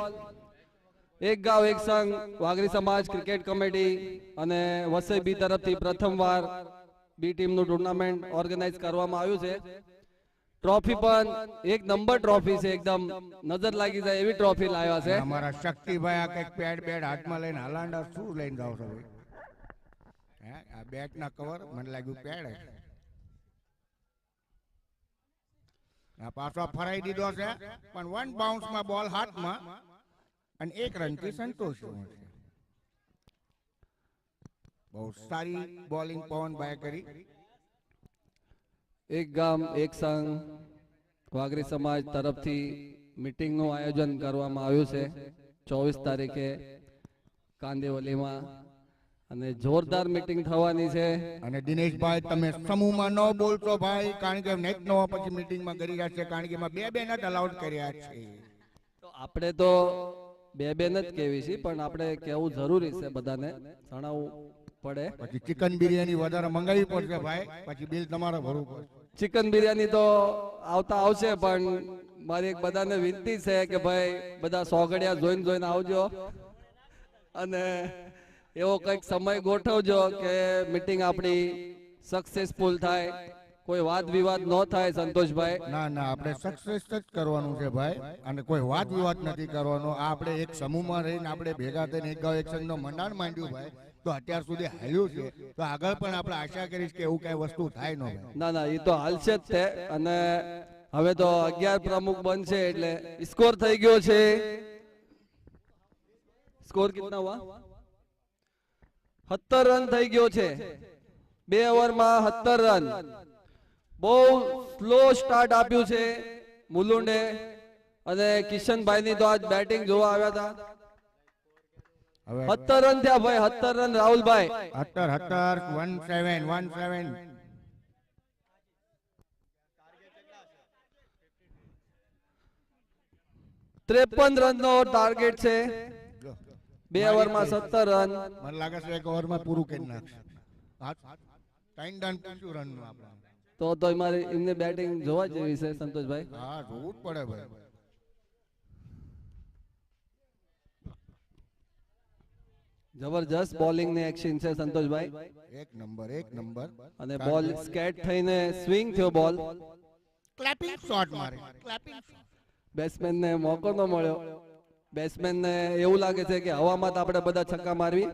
એક ગાંવ એક સંઘ વાઘરી સમાજ ક્રિકેટ કમિટી અને વસઈ બી તરફથી પ્રથમવાર બી ટીમનું ટુર્નામેન્ટ ઓર્ગેનાઇઝ કરવામાં આવ્યું છે. ટ્રોફી પણ એક નંબર ટ્રોફી છે. એકદમ નજર લાગી જાય એવી ટ્રોફી લાવ્યા છે અમારા શક્તિભાઈ. આ કઈક પેડ બેડ હાથમાં લઈને હાલાંડા શું લઈને જાવ છો ભાઈ? હે આ બેટ ના કવર મને લાગ્યું પેડ છે. આ પાછો ફરાઈ દીધો છે પણ 1 બાઉન્સમાં બોલ હાથમાં અને 1 રનથી સંતોષ છે. બહુ સારી બોલિંગ પવનભાઈ કરી. એક ગામ એક સંઘ વાઘરી સમાજ તરફથી મીટિંગનું આયોજન કરવામાં આવ્યું છે 24 તારીખે કાંદિવલીમાં. અને જોરદાર મીટિંગ થવાની છે. અને દિનેશભાઈ તમે સમૂહમાં ન બોલશો ભાઈ, કારણ કે નેક્સ્ટ નો પછી મીટિંગમાં કરી રહ્યા છે, કારણ કે એમાં 2 જ અલાઉડ કર્યા છે. તો આપણે તો 2 જ કહેવી છે પણ આપણે કહેવું જરૂરી છે, બધાને જણાવવું પડે. પછી ચિકન બિરયાની વધારે મંગાવી પડશે ભાઈ, પછી બિલ તમારે ભરવું પડશે. ચિકન બિરયાની તો આવતા આવશે પણ મારી એક બધાને વિનંતી છે કે ભાઈ બધા સોગડિયા જોઈને આવજો અને એવો કંઈક સમય ગોઠવજો કે મીટિંગ આપણી સક્સેસફુલ થાય, કોઈ વાદ વિવાદ ન થાય. સંતોષભાઈ ના ના, આપણે સક્સેસ જ કરવાનું છે ભાઈ, અને કોઈ વાદ વિવાદ નથી કરવાનો. આ આપણે એક સમૂહમાં રહીને આપણે ભેગા થઈને એક ગાંવ એક સંઘનો મંડાણ માંડ્યું ભાઈ, તો અત્યાર સુધી હાલ્યું છે, તો આગળ પણ આપણે આશા કરીશ કે એવું કઈ વસ્તુ થાય ન ભાઈ. ના ના, એ તો હાલશે જ તે. અને હવે તો 11 પ્રમુખ બનશે એટલે સ્કોર થઈ ગયો છે. સ્કોર કેટલા હુઆ? 70 રન થઈ ગયો છે 2 ઓવરમાં 70 રન. બહુ સ્લો સ્ટાર્ટ આપ્યું છે મુલુંડે, અને કિશનભાઈ ની તો આજ બેટિંગ જોવા આવ્યા હતા. 70 રન થયા ભાઈ, 70 રન રાહુલભાઈ. 17 17 53 રનનો ટાર્ગેટ છે. 2 ઓવરમાં 17 રન. મને લાગે છે 1 ઓવરમાં પૂરું કરી નાખશે. 3 રન પૂછ્યું રનનું આપણે. તો અમારી એમને બેટિંગ જોવા જેવી છે સંતોષભાઈ. હા જોવું જ પડે ભાઈ. જબરજસ્ત બોલિંગ ની એક્શન છે સંતોષભાઈ. એક નંબર. અને બોલ સ્કેટ થઈને સ્વિંગ થયો બોલ. ક્લેપિંગ શોટ મારી. બેટ્સમેન ને મોકો ન મળ્યો. બેટ્સમેન ને એવું લાગે છે કે હવામાં તો આપણે બધા છક્કા મારવી.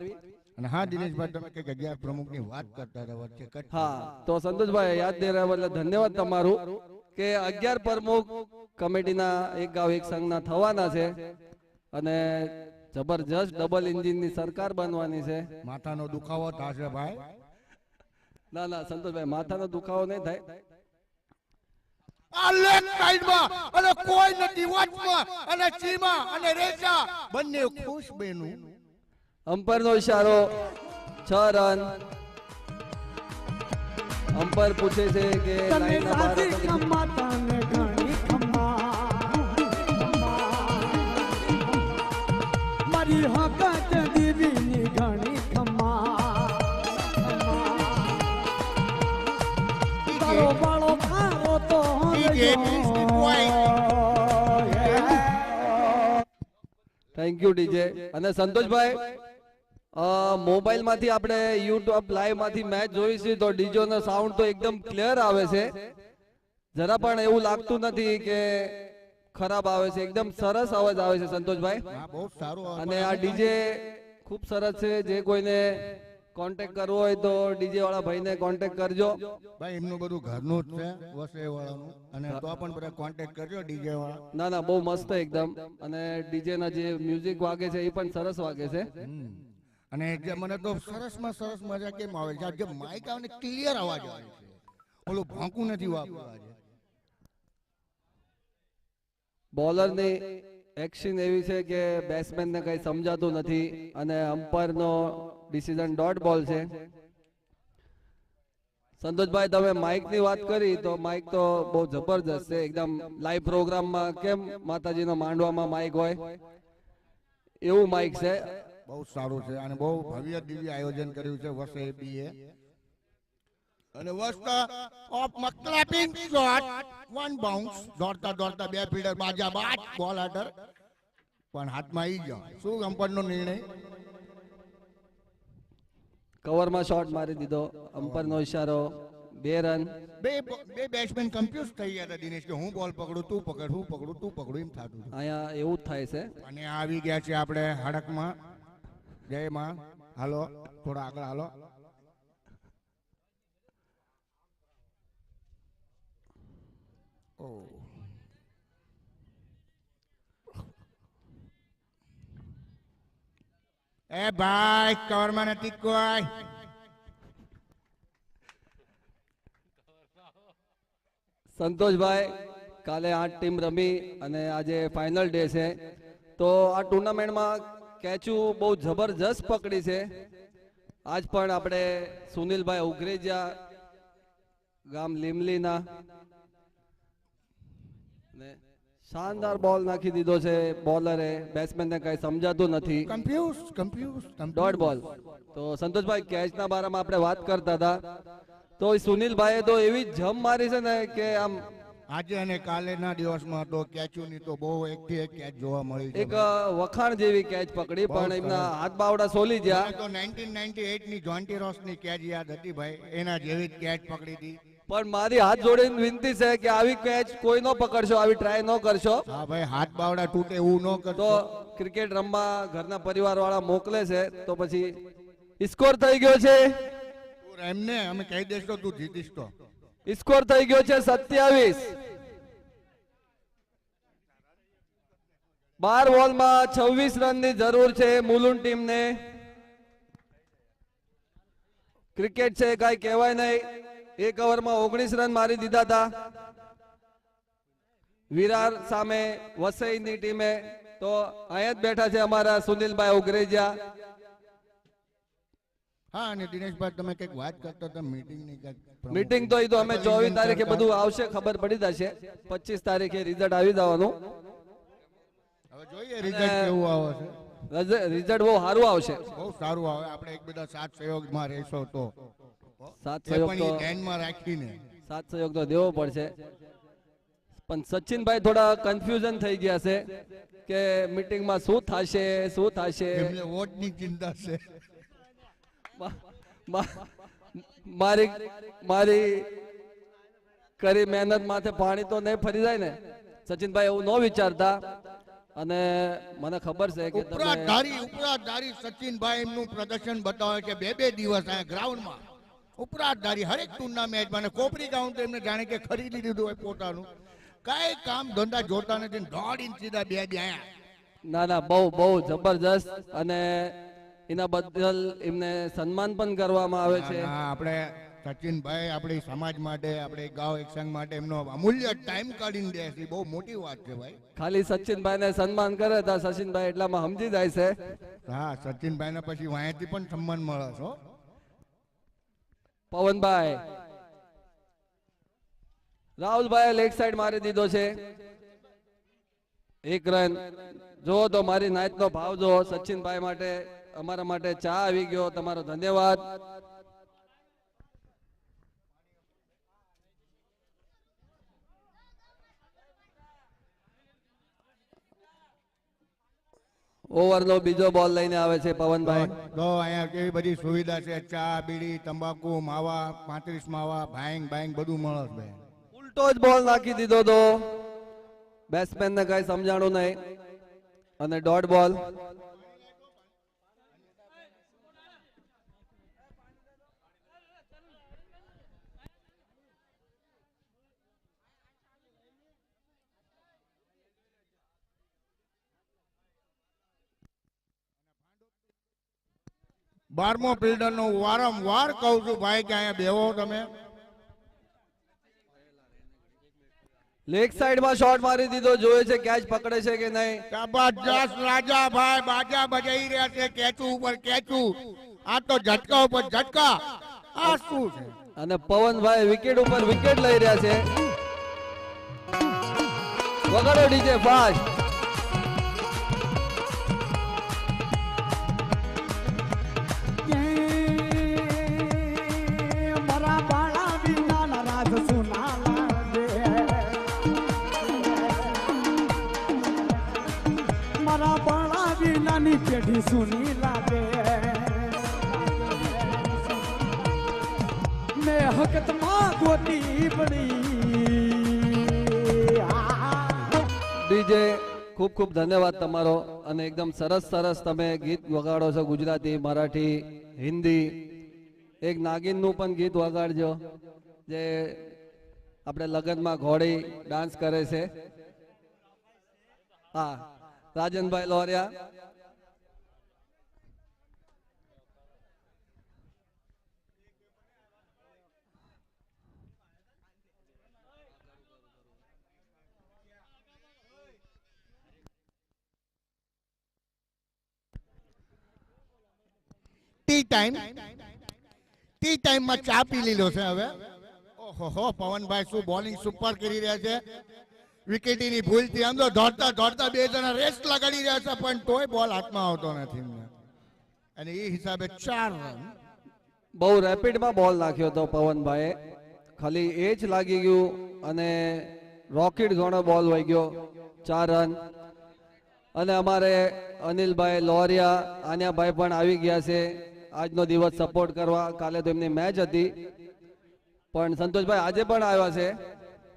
અને હા દિનેશભાઈ તમે કે 11 પ્રમુખની વાત કરતા હતા વચ્ચે કટ. હા તો સંતોષભાઈ યાદ દેરાવા એટલે ધન્યવાદ તમારું કે 11 પ્રમુખ કમિટીના એક ગાંવ એક સંઘના થવાના છે અને જબરજસ્ત ડબલ એન્જિન ની સરકાર બનવાની છે. માથાનો દુખાવો થશે ભાઈ. ના સંતોષભાઈ માથાનો દુખાવો નહીં થાય. આ લેગ સાઈડમાં અને કોઈ નથી વચમાં અને ચીમા અને રેચા બંને ખુશ બેનું. અમ્પાયર નો ઇશારો 6 રન. અમ્પાયર પૂછે છે કે લાઈનના બહાર મારી હકત દીવીની ઘણી ખમા તારો બાળો ખારો તો થેન્ક યુ ડીજે. અને સંતોષભાઈ મોબાઈલ માંથી આપણે યુટ્યુબ લાઈવ માંથી મેચ જોઈશું તો ડીજો નો સાઉન્ડ તો એકદમ ક્લિયર આવે છે. જરા પણ એવું લાગતું નથી કે ખરાબ આવે છે. એકદમ સરસ અવાજ આવે છે સંતોષભાઈ. બહુ સારું. અને આ ડીજે ખૂબ સરસ છે. જે કોઈને કોન્ટેક્ટ કરવો હોય તો ડીજે વાળા ભાઈને કોન્ટેક્ટ કરજો. ભાઈ એમનું બધું ઘરનું જ છે વસે વાળાનું. અને તો પણ બધા કોન્ટેક્ટ કરજો ડીજે વાળા. ના બહુ મસ્ત એકદમ. અને ડીજે ના જે મ્યુઝિક વાગે છે એ પણ સરસ વાગે છે. અને જે મને તો સરસ મજા કેમ આવે છે જે માઇક આવે ને ક્લિયર અવાજ આવે છે. ઓલું ભાંકું નથી વાપરવા. બોલરની એક્શન એવી છે કે બેટ્સમેન ને કઈ સમજાતું નથી અને અમ્પાયર નો ડિસિઝન ડોટ બોલ છે. સંતોષભાઈ તમે માઇક ની વાત કરી તો માઇક તો બહુ જબરજસ્ત છે. એકદમ લાઈવ પ્રોગ્રામમાં કેમ માતાજીનો માંડવામાં માઇક હોય એવું માઇક છે. બહુ સારું છે અને બહુ ભવ્ય દિવ્ય આયોજન કર્યું છે વસે બીએ. અને વસ્તા ઓફ ક્લેપિંગ શોટ 1 બાઉન્સ દોડતા 2 ફીલ્ડર બાજા બાદ બોલ આટર પણ હાથમાં આવી ગયો. શું અમ્પાયરનો નિર્ણય? કવરમાં શોટ મારી દીધો. અમ્પાયર નો ઇશારો 2 રન. બે બેટ્સમેન કન્ફ્યુઝ થઈ ગયા હતા દિનેશ કે હું બોલ પકડું તું પકડ હું પકડું તું પકડું એમ થતું. અહીંયા એવું જ થાય છે. અને આવી ગયા છે આપણે હડકમાં. જય માં હાલો થોડા આગળ હાલો. એ ભાઈ કવરમાં નથી કોઈ. સંતોષભાઈ કાલે 8 ટીમ રમી અને આજે ફાઇનલ ડે છે તો આ ટુર્નામેન્ટમાં કેચું બહુ જબરજસ્ત પકડી છે. આજ પણ આપણે સુનિલભાઈ ઉગરેજા ગામ લીમલીના શાનદાર બોલ નાખી દીધો છે બોલરે. બેટ્સમેન ને કઈ સમજાતું નથી. કન્ફ્યુઝ ડોટ બોલ. તો સંતોષભાઈ કેચના બારામાં આપણે વાત કરતા હતા તો સુનિલભાઈએ તો એવી જમ મારી છે ને કે આમ આજે અને કાલેના દિવસમાં તો કેચુની તો બહુ એકથી એક કેચ જોવા મળી. એક વખાણ જેવી કેચ પકડી પણ એમના હાથ બાવડા સોલી ગયા. તો 1998 ની જોન્ટી રોસની કેચ યાદ હતી ભાઈ. એના જેવી જ કેચ પકડી હતી. પણ મારી હાથ જોડીને વિનંતી છે કે આવી કેચ કોઈ ન પકડશો, આવી ટ્રાય ન કરશો. હા ભાઈ હાથ બાવડા તૂટે એવું ન કરશો. તો ક્રિકેટ રમવા ઘરના પરિવાર વાળા મોકલે છે તો પછી સ્કોર થઈ ગયો છે. એમને અમે કહી દેશો તું જીતીશ તો. સ્કોર થઈ ગયો છે 27. 12 બોલમાં 26 રનની જરૂર છે મુલુંડ ટીમને. ક્રિકેટ છે કઈ કહેવાય નહીં. 1 ઓવરમાં 19 રન મારી દીધા હતા વિરાર સામે વસઈની ટીમે. તો અહીંયા જ બેઠા છે અમારા સુનિલભાઈ ઉગરેજા. હા અને દિનેશભાઈ તમે કઈક વાત કરતા હતા મીટિંગની કઈક. મીટિંગ તો એ તો અમે 24 તારીખે બધું આવશે, ખબર પડી જશે. 25 તારીખે રિઝલ્ટ આવી જવાનું. હવે જોઈએ રિઝલ્ટ કેવું આવે છે. રિઝલ્ટ બહુ સારું આવશે, બહુ સારું આવે. આપણે એક બધા સાથ સહયોગમાં રહેશો તો સાથ એ સહયોગ પણ તો ઈ ધ્યાનમાં રાખીને સાથ સહયોગ તો દેવો પડશે. પણ સચિનભાઈ થોડા કન્ફ્યુઝન થઈ ગયા છે કે મીટિંગમાં શું થશે શું થશે. એમને વોટની ચિંતા છે. મારી મારી કરી મહેનત માથે પાણી તો નહીં ફરી જાય ને. સચિનભાઈ એવું ન વિચારતા, અને મને ખબર છે કે ઉપરાધારી સચિનભાઈ એમનું પ્રદર્શન બતાવે છે 2 દિવસ આ ગ્રાઉન્ડમાં. ઉપરાધારી હરેક ટુર્નામેન્ટમાં કોપરી ગાઉન્ડ એમને જાણે કે ખરીદી લીધું હોય પોતાનું. કઈ કામ ધંધા જોતા નથી, દોડીને સીધા 2 આયા. ના ના, બહુ બહુ જબરજસ્ત, અને એના બદલ એમને સન્માન પણ કરવામાં આવે છે. આપણે સચિનભાઈ આપણી સમાજ માટે, આપણે ગાંવ એક સંઘ માટે એમનો અમૂલ્ય ટાઈમ કાઢીને દે છે, બહુ મોટી વાત છે ભાઈ. ખાલી સચિનભાઈને સન્માન કરે તો સચિનભાઈ એટલામાં સમજી જાય છે. હા, સચિનભાઈને પછી વાંયાથી પણ સન્માન મળે છે. પવનભાઈ, રાહુલભાઈ લેગ સાઈડ મારી દીધો છે. 1 રન. જો તો મારી નાઈટ નો ભાવ જો. સચિનભાઈ માટે, અમારા માટે ચા આવી ગયો, તમારો ધન્યવાદ. ઓવરનો બીજો બોલ લઈને આવે છે પવનભાઈ. તો અહીંયા કેવી બધી સુવિધા છે, ચા, બીડી, તંબાકુ, માવા, 35 માવા, ભાંગ બધું મળે છે. ઉલટો જ બોલ નાખી દીધો તો બેટ્સમેન ને કઈ સમજાણું નહીં, અને ડોટ બોલ. બારમો ફિલ્ડર નો વારંવાર કહું છું ભાઈ કે અહીંયા બેહો તમે. લેગ સાઈડ માં શોટ મારી દીધો, જોયે છે કેચ પકડે છે કે નહીં. જબરજસ્ત રાજાભાઈ બાજા બજાઈ રહ્યા છે, કેચું ઉપર કેચું. આ તો ઝટકા ઉપર ઝટકા. આ શું છે? અને પવનભાઈ વિકેટ ઉપર વિકેટ લઈ રહ્યા છે. વગાડો ડીજે ફાસ્ટ. નાની પેઢી સુની લાગે મેં હકતમાં ગોતી પડી. ડીજે ખૂબ ખૂબ ધન્યવાદ તમારો, અને એકદમ સરસ સરસ તમે ગીત વગાડો છો, ગુજરાતી, મરાઠી, હિન્દી. એક નાગિનનું પણ ગીત વગાડજો, જે આપણે લગ્નમાં ઘોડી ડાન્સ કરે છે. હા, રાજનભાઈ લોરિયા. ટી ટાઈમમાં ચા પી લીધો છે હવે. ઓહો, પવનભાઈ શું બોલિંગ સુપર કરી રહ્યા છે. વિકેટની ભૂલથી આમ તો દોડતા દોડતા 2 જણા રેસ લગાડી રહ્યા છે, પણ તોય બોલ હાથમાં આવતો નથી. અને એ હિસાબે 4 રન. બહુ રેપિડમાં બોલ નાખ્યો હતો પવનભાઈએ, ખાલી એ જ લાગી ગયું, અને રોકેટ ઘણો બોલ વહી ગયો. 4 રન. અને અમારે અનિલભાઈ લોરિયા, આન્યાભાઈ પણ આવી ગયા છે આજનો દિવસ સપોર્ટ કરવા. કાલે તો એમની મેચ હતી, પણ સંતોષભાઈ આજે પણ આવ્યા છે.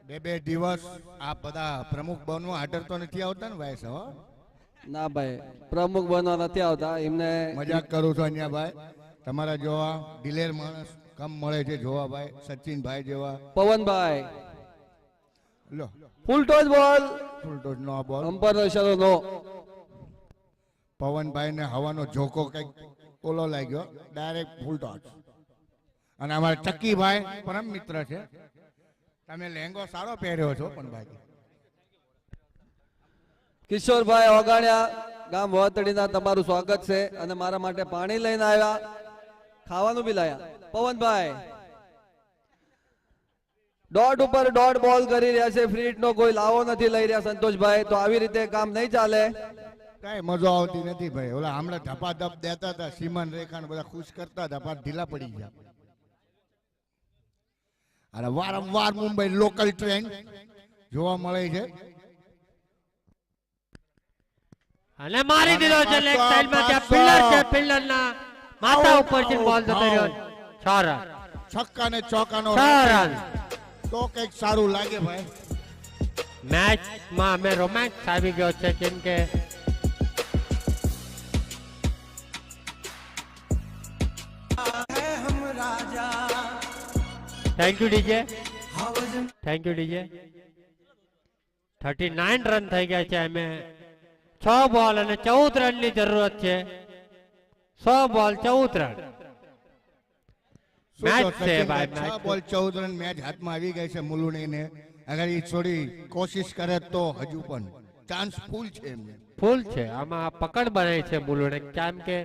2 દિવસ આ બધા પ્રમુખ બનવા હાટર તો નથી આવતા ને ભાઈ? સહો ના ભાઈ, પ્રમુખ બનવા નથી આવતા. એમને મજાક કરું છું અન્યા ભાઈ. તમારા જોવા દિલેર માણસ કમ મળે છે જોવા ભાઈ, સચિનભાઈ જેવા. પવનભાઈ લો, ફૂલ ટોચ બોલ. ફૂલ ટોચ નો બોલ. અંપાયર નો ઇશારો નો. પવનભાઈ ને હવાનો ઝોકો કઈક ઓલો લાગ્યો, ડાયરેક્ટ ફૂલ ટોચ. અને અમારા ચક્કીભાઈ પરમ મિત્ર છે. તમે લહેંગો સારો પહેર્યો છો પણ ભાઈ. કિશોરભાઈ ઓગાણ્યા, ગામ વતડીના, તમારું સ્વાગત છે. અને મારા માટે પાણી લઈને આવ્યા, ખાવાનું બી લાયા. પવનભાઈ દોઢ ઉપર દોઢ બોલ કરી રહ્યા છે. ફ્રી હિટ નો કોઈ લાવો નથી લઈ રહ્યા સંતોષભાઈ. તો આવી રીતે કામ નહીં ચાલે. કઈ મજો આવતી નથી ભાઈ. ઓલા હમણાં ધપાધપ દેતા હતા સીમાન રેખા ને બધા ખુશ કરતા હતા, પાછા ઢીલા પડી ગયા. અને વારંવાર મુંબઈ લોકલ ટ્રેન જોવા મળે છે. અને મારી દીધો છે લેગ સાઈડ માં. ત્યાં પિલ્લર છે, પિલ્લર ના માથા ઉપર થી બોલ જતો રહ્યો. 6 રન. છક્કા ને ચોકાનો 6 રન. તો કઈક સારું લાગે ભાઈ. મેચ માં અમે રોમાંચ આવી ગયો છે, કેમ કે thank you DJ, thank you DJ. 39 run થઈ ગયા છે. અમે 6 બોલ અને 14 રન ની જરૂરત છે. 6 બોલ 14 રન મેચ છે ભાઈ. 6 બોલ 14 રન મેચ હાથમાં આવી ગઈ છે મુલુણી ને. અગર એ થોડી કોશિશ કરે તો હજુ પણ ચાન્સ ફૂલ છે એમને. ફૂલ છે. આમાં પકડ બનાવી છે મુલુણે, કેમ કે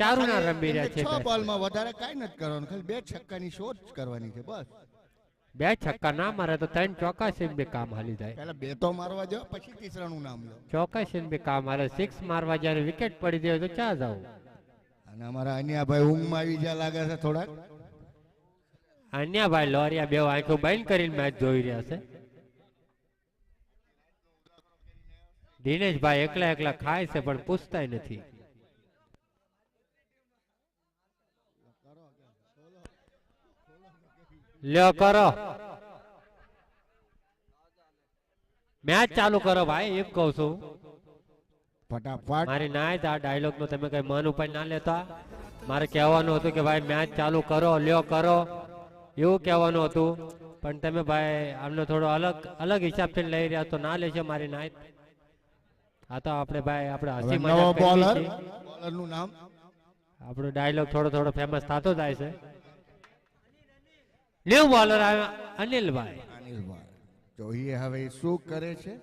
ચારું ના રમી રહ્યા છે. 6 બોલમાં વધારે કાઈ નથી કરવાનું, ખાલી 2 છક્કાની શોધ કરવાની છે બસ. 2 છક્કા ના મારે તો 3 ચોક્કા થી બે કામ હાલી જાય. પહેલા 2 તો મારવા જાવ, પછી તીસરાનું નામ લો. ચોક્કા થી બે કામ હાલે. 6 મારવા જ્યારે વિકેટ પડી જાય તો ક્યાં જાવ. અને અમારા અન્યા ભાઈ ઊંઘમાં આવી ગયા લાગે છે થોડાક. અન્યા ભાઈ લોરિયા બે આંખો બંધ કરીને મેચ જોઈ રહ્યા છે. દિનેશભાઈ એકલા એકલા ખાય છે પણ પૂછતાય નથી. લ્યો કરો, મેચ ચાલુ કરો ભાઈ. એમ કહું છું ફટાફટ. મારી ના આ ડાયલોગ નો તમે કઈ મન ઉપર ના લેતા. મારે કહેવાનું હતું કે ભાઈ મેચ ચાલુ કરો, લ્યો કરો, એવું કહેવાનું હતું. પણ તમે ભાઈ આમનો થોડો અલગ અલગ હિસાબથી લઈ રહ્યા તો ના લેશો મારી નાઈટ. આ તો આપણે ભાઈ આપણે હસી મજાક બોલર કરીએ છીએ. બોલરનું નામ આપણો ડાયલોગ થોડો થોડો ફેમસ થતો જાય છે. ન્યુ બોલર આવ્યા અનિલભાઈ. અનિલભાઈ જોઈએ હવે શું કરે છે.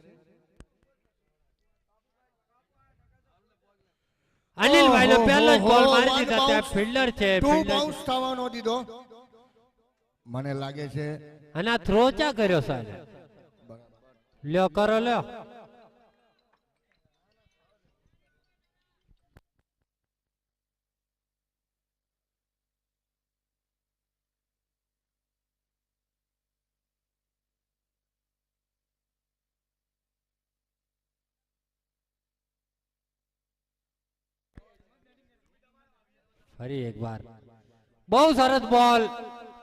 અનિલભાઈ નો પહેલો જ બોલ મારી દીધા. ત્યાં ફિલ્ડર છે. ટુ બાઉન્સ થવાનો દીધો મને લાગે છે. અને આ થ્રો ચા કર્યો સાહેબ. લ્યો કરો, લ્યો. ફરી એકવાર બહુ સરસ બોલ.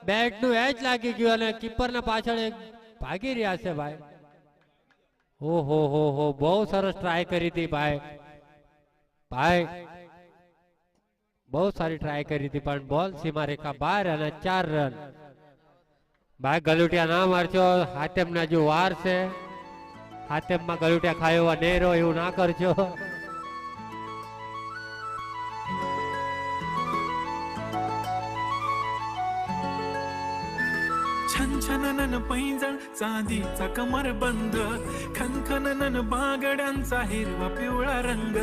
બેટ નું એજ લાગી ગયું અને કીપર ના પાછળ એક ભાગી રહ્યા છે ભાઈ. ઓહો હો હો, બહુ સરસ ટ્રાય કરી હતી ભાઈ. ભાઈ બહુ સારી ટ્રાય કરી હતી પણ બોલ સીમા રેખા બહાર અને 4 રન. ભાઈ ગલુટિયા ના મારજો. હાથેમ ના જો વાર છે. હાથેમ માં ગલુટિયા ખાયો નેરો એવું ના કરજો. छन छननन पैंजण चांदीचा कमरबंद, खनखननन बागड्यांचा हिरवा पिवळा रंग,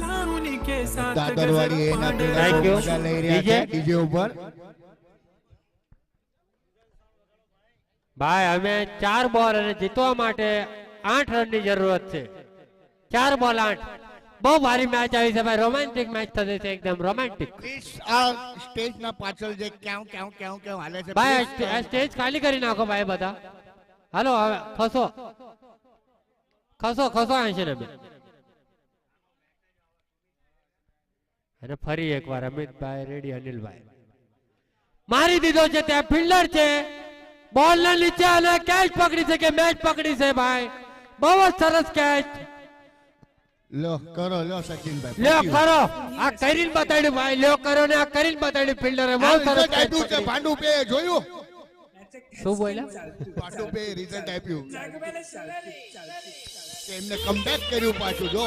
लावणी केसात दादरवाडी एना Thank you. मजा લઈ રહ્યા છે ડીજે ઉપર. ભાઈ અમે 4 બોલ અને જીતવા માટે 8 રન ની જરૂરત છે. 4 બોલ 8. બહુ ભારી મેચ આવી છે ભાઈ. રોમેન્ટિક મેચ થશે છે, એકદમ રોમેન્ટિક. પ્લીઝ આ સ્ટેજ ના પાછળ જે ક્યાં ક્યાં ક્યાં ક્યાં હાલે છે ભાઈ please. આ સ્ટેજ ખાલી કરી નાખો ભાઈ બધા. હાલો હવે ખસો ખસો ખસો આશે ને. અને ફરી એકવાર અમિતભાઈ રેડી અનિલભાઈ મારી દીધો છે. ત્યાં ફિલ્ડર છે. બોલ ના નીચે અને કેચ પકડી છે કે મેચ પકડી છે ભાઈ. બહુ જ સરસ કેચ. લો કરો લો સચિનભાઈ. લ્યો કરો. આ કરીને બતાડ્યું ભાઈ. લ્યો કરો ને આ કરીને બતાડ્યું ફિલ્ડરે. બહુ સરસ કેચ આપ્યું છે પકડી. પાંડુ પે જોયું. શું બોલ્યા? પાંડુ પે રિઝલ્ટ આપ્યું કે એમને કમબેક કર્યું પાછું જો.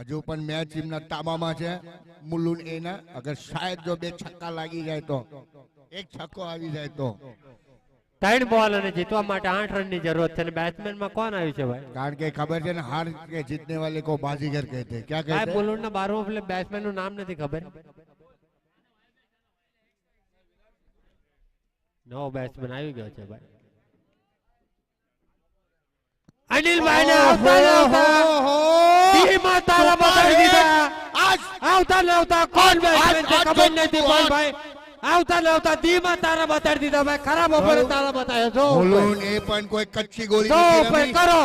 હજુ પણ મેચ એમના તાબામાં છે મુલુન એના. અગર શાયદ જો 2 છક્કા લાગી જાય તો, 1 છક્કો આવી જાય તો 3 બોલ અને જીતવા માટે 8 રનની જરૂરત છે. અને બેટ્સમેન માં કોણ આવ્યું છે ભાઈ? કારણ કે ખબર છે ને, હાર કે જીતને વાલે કો બાજીગર કહેતે. ક્યાં કહેતે? ભાઈ મુલુન ના 12મો પ્લે બેટ્સમેન નું નામ નથી ખબર. નવો બેટ્સમેન આવી ગયો છે ભાઈ. અનિલભાઈ ને આવતા ધીમા તારા બતાવી દીધા. આવતા ને આવતા કોણ બેટ્સમેન છે ખબર નથી પણ ભાઈ આવતા ને આવતા ધીમા તારા બતાવી દીધા ભાઈ. ખરાબ ઉપર તારા બતાવ્યો છો. મુલુન એ પણ કોઈ કચ્છી ગોળી તો નથી ઉપર રમી. કરો,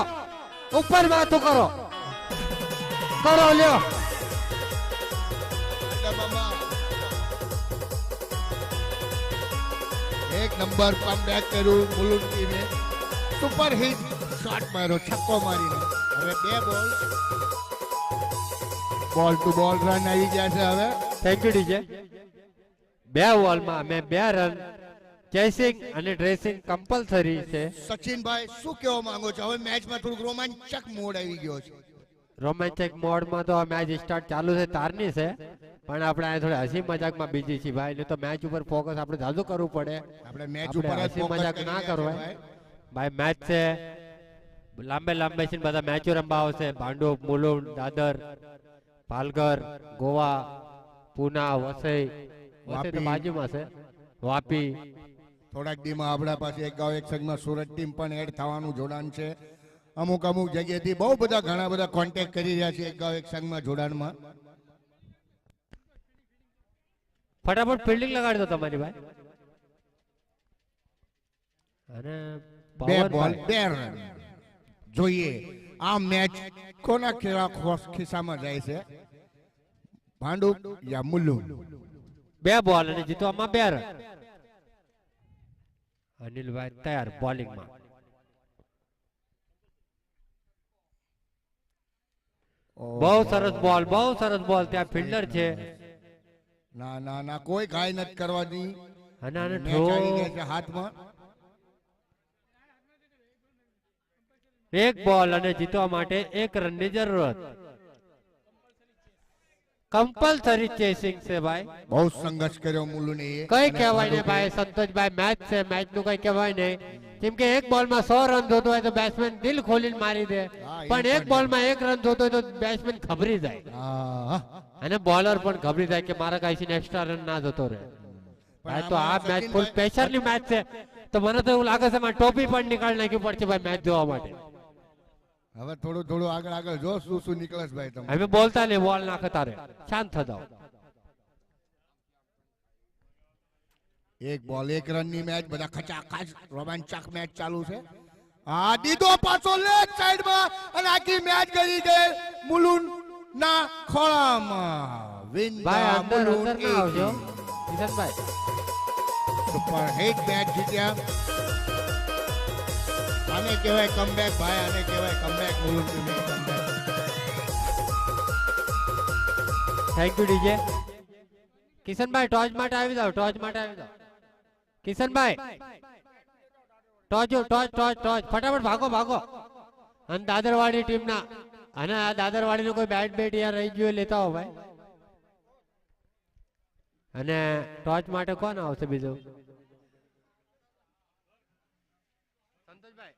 ઉપર માથું કરો, કરો લ્યો. એક નંબર કમબેક કર્યું મુલુન ટીમે. સુપર હિટ શોટ માર્યો, છક્કો મારીને. હવે 2 બોલ ટુ બોલ રન આવી ગયા છે હવે. Thank you DJ. 2 બોલમાં અમે 2 રન. ચેસિંગ અને ડ્રેસિંગ કમ્પલસરી છે. સચિનભાઈ શું કહેવા માંગો છો? હવે મેચમાં થોડુંક રોમાંચક મોડ આવી ગયો છે. રોમેન્ટિક મોડમાં તો મેચ સ્ટાર્ટ ચાલુ છે તારની છે, પણ આપણે આ થોડી હસી મજાકમાં બીજી છીએ ભાઈ. નહીં તો મેચ ઉપર ફોકસ આપણે જાજુ કરવું પડે. આપણે મેચ આપણે ઉપર જ હસી ફોકસ મજાક કરી ના રહ્યા કરવાય છે ભાઈ. મેચ છે લાંબે લાંબે છે, બધા મેચો રમવા આવશે. ભાંડુપ, મુલુંડ, દાદર, પાલઘર, ગોવા, પુના, વસઈ. વસઈ તો બાજુમાં છે, વાપી. થોડાક દીમાં આપણા પાસે એક ગાંવ એક સંઘમાં સુરત ટીમ પણ એડ થવાનું જોડાણ છે. અમુક જગ્યાએથી બહુ બધા ઘણા બધા કોન્ટેક્ટ કરી રહ્યા છે એક ગાંવ એક સંઘમાં જોડાણમાં. ફટાફટ ફિલ્ડિંગ લગાડી દો તમારી ભાઈ. અને 2 બોલ 2 રન. જોઈએ આ મેચ કોના કેવા ખિસ્સામાં જાય છે, ભાંડુપ યા મુલુંડ? 2 બોલ અને જીતવામાં 2 રન. અનિલભાઈ તૈયાર બોલિંગમાં. બહુ સરસ બોલ, બહુ સરસ બોલ. ત્યાં ફિલ્ડર છે. ના ના ના, કોઈ ઘાય નથી કરવાની. અને આને મેચ આવી ગઈ છે હાથમાં. 1 બોલ અને જીતવા માટે 1 રનની જરૂરત. કમ્પલસરી ચેસિંગ છે ભાઈ. બહુ સંઘર્ષ કર્યો મુલુને. કઈ કહેવાય ને ભાઈ સંતોષભાઈ, મેચ છે, મેચ નું કઈ કહેવાય નહીં. કેમ કે 1 બોલમાં 100 રન જોતો હોય તો બેટ્સમેન દિલ ખોલીને મારી દે, પણ 1 બોલમાં 1 રન જોતો હોય તો બેટ્સમેન ખબરી જાય અને બોલર પણ ખબરી જાય કે મારા કઈ એક્સ્ટ્રા રન ના જતો રહે. ભાઈ તો આ મેચ ફૂલ પ્રેશર ની મેચ છે, તો મને તો એવું લાગે છે મારે ટોપી પણ નીકાળી નાખવી પડશે ભાઈ મેચ જોવા માટે. હવે થોડું આગળ જો શું નીકળે ભાઈ. તમે હવે બોલતા નહીં, બોલ નાખતા રહે, શાંત થઈ જાઓ. 1 બોલ 1 રનની મેચ. બધા ખચાખચ રોમાંચક મેચ ચાલુ છે. આ દીધો પાછો લેગ સાઈડમાં અને આખી મેચ ગઈ ગઈ મુલુંડ ના ખોળામાં. વિન ભાઈ અંદર અંદર ના આવજો કિશનભાઈ. સુપર હિટ મેચ જીત્યા. આને કહેવાય કમબેક ભાઈ, આને કહેવાય કમબેક. મુલુંડ ટીમે comeback. Thank you DJ. Kishanbhai ટોચ માટે આવી જાઓ, ટોચ માટે આવી જાઓ. કિશનભાઈ ટોચ ફટાફટ ભાગો ભાગો. અને દાદરવાડી ટીમના, અને આ દાદરવાડી નું કોઈ બેટ યાર રહી ગયું લેતા હો ભાઈ. અને ટોચ માટે કોણ આવશે બીજું? સંતોષભાઈ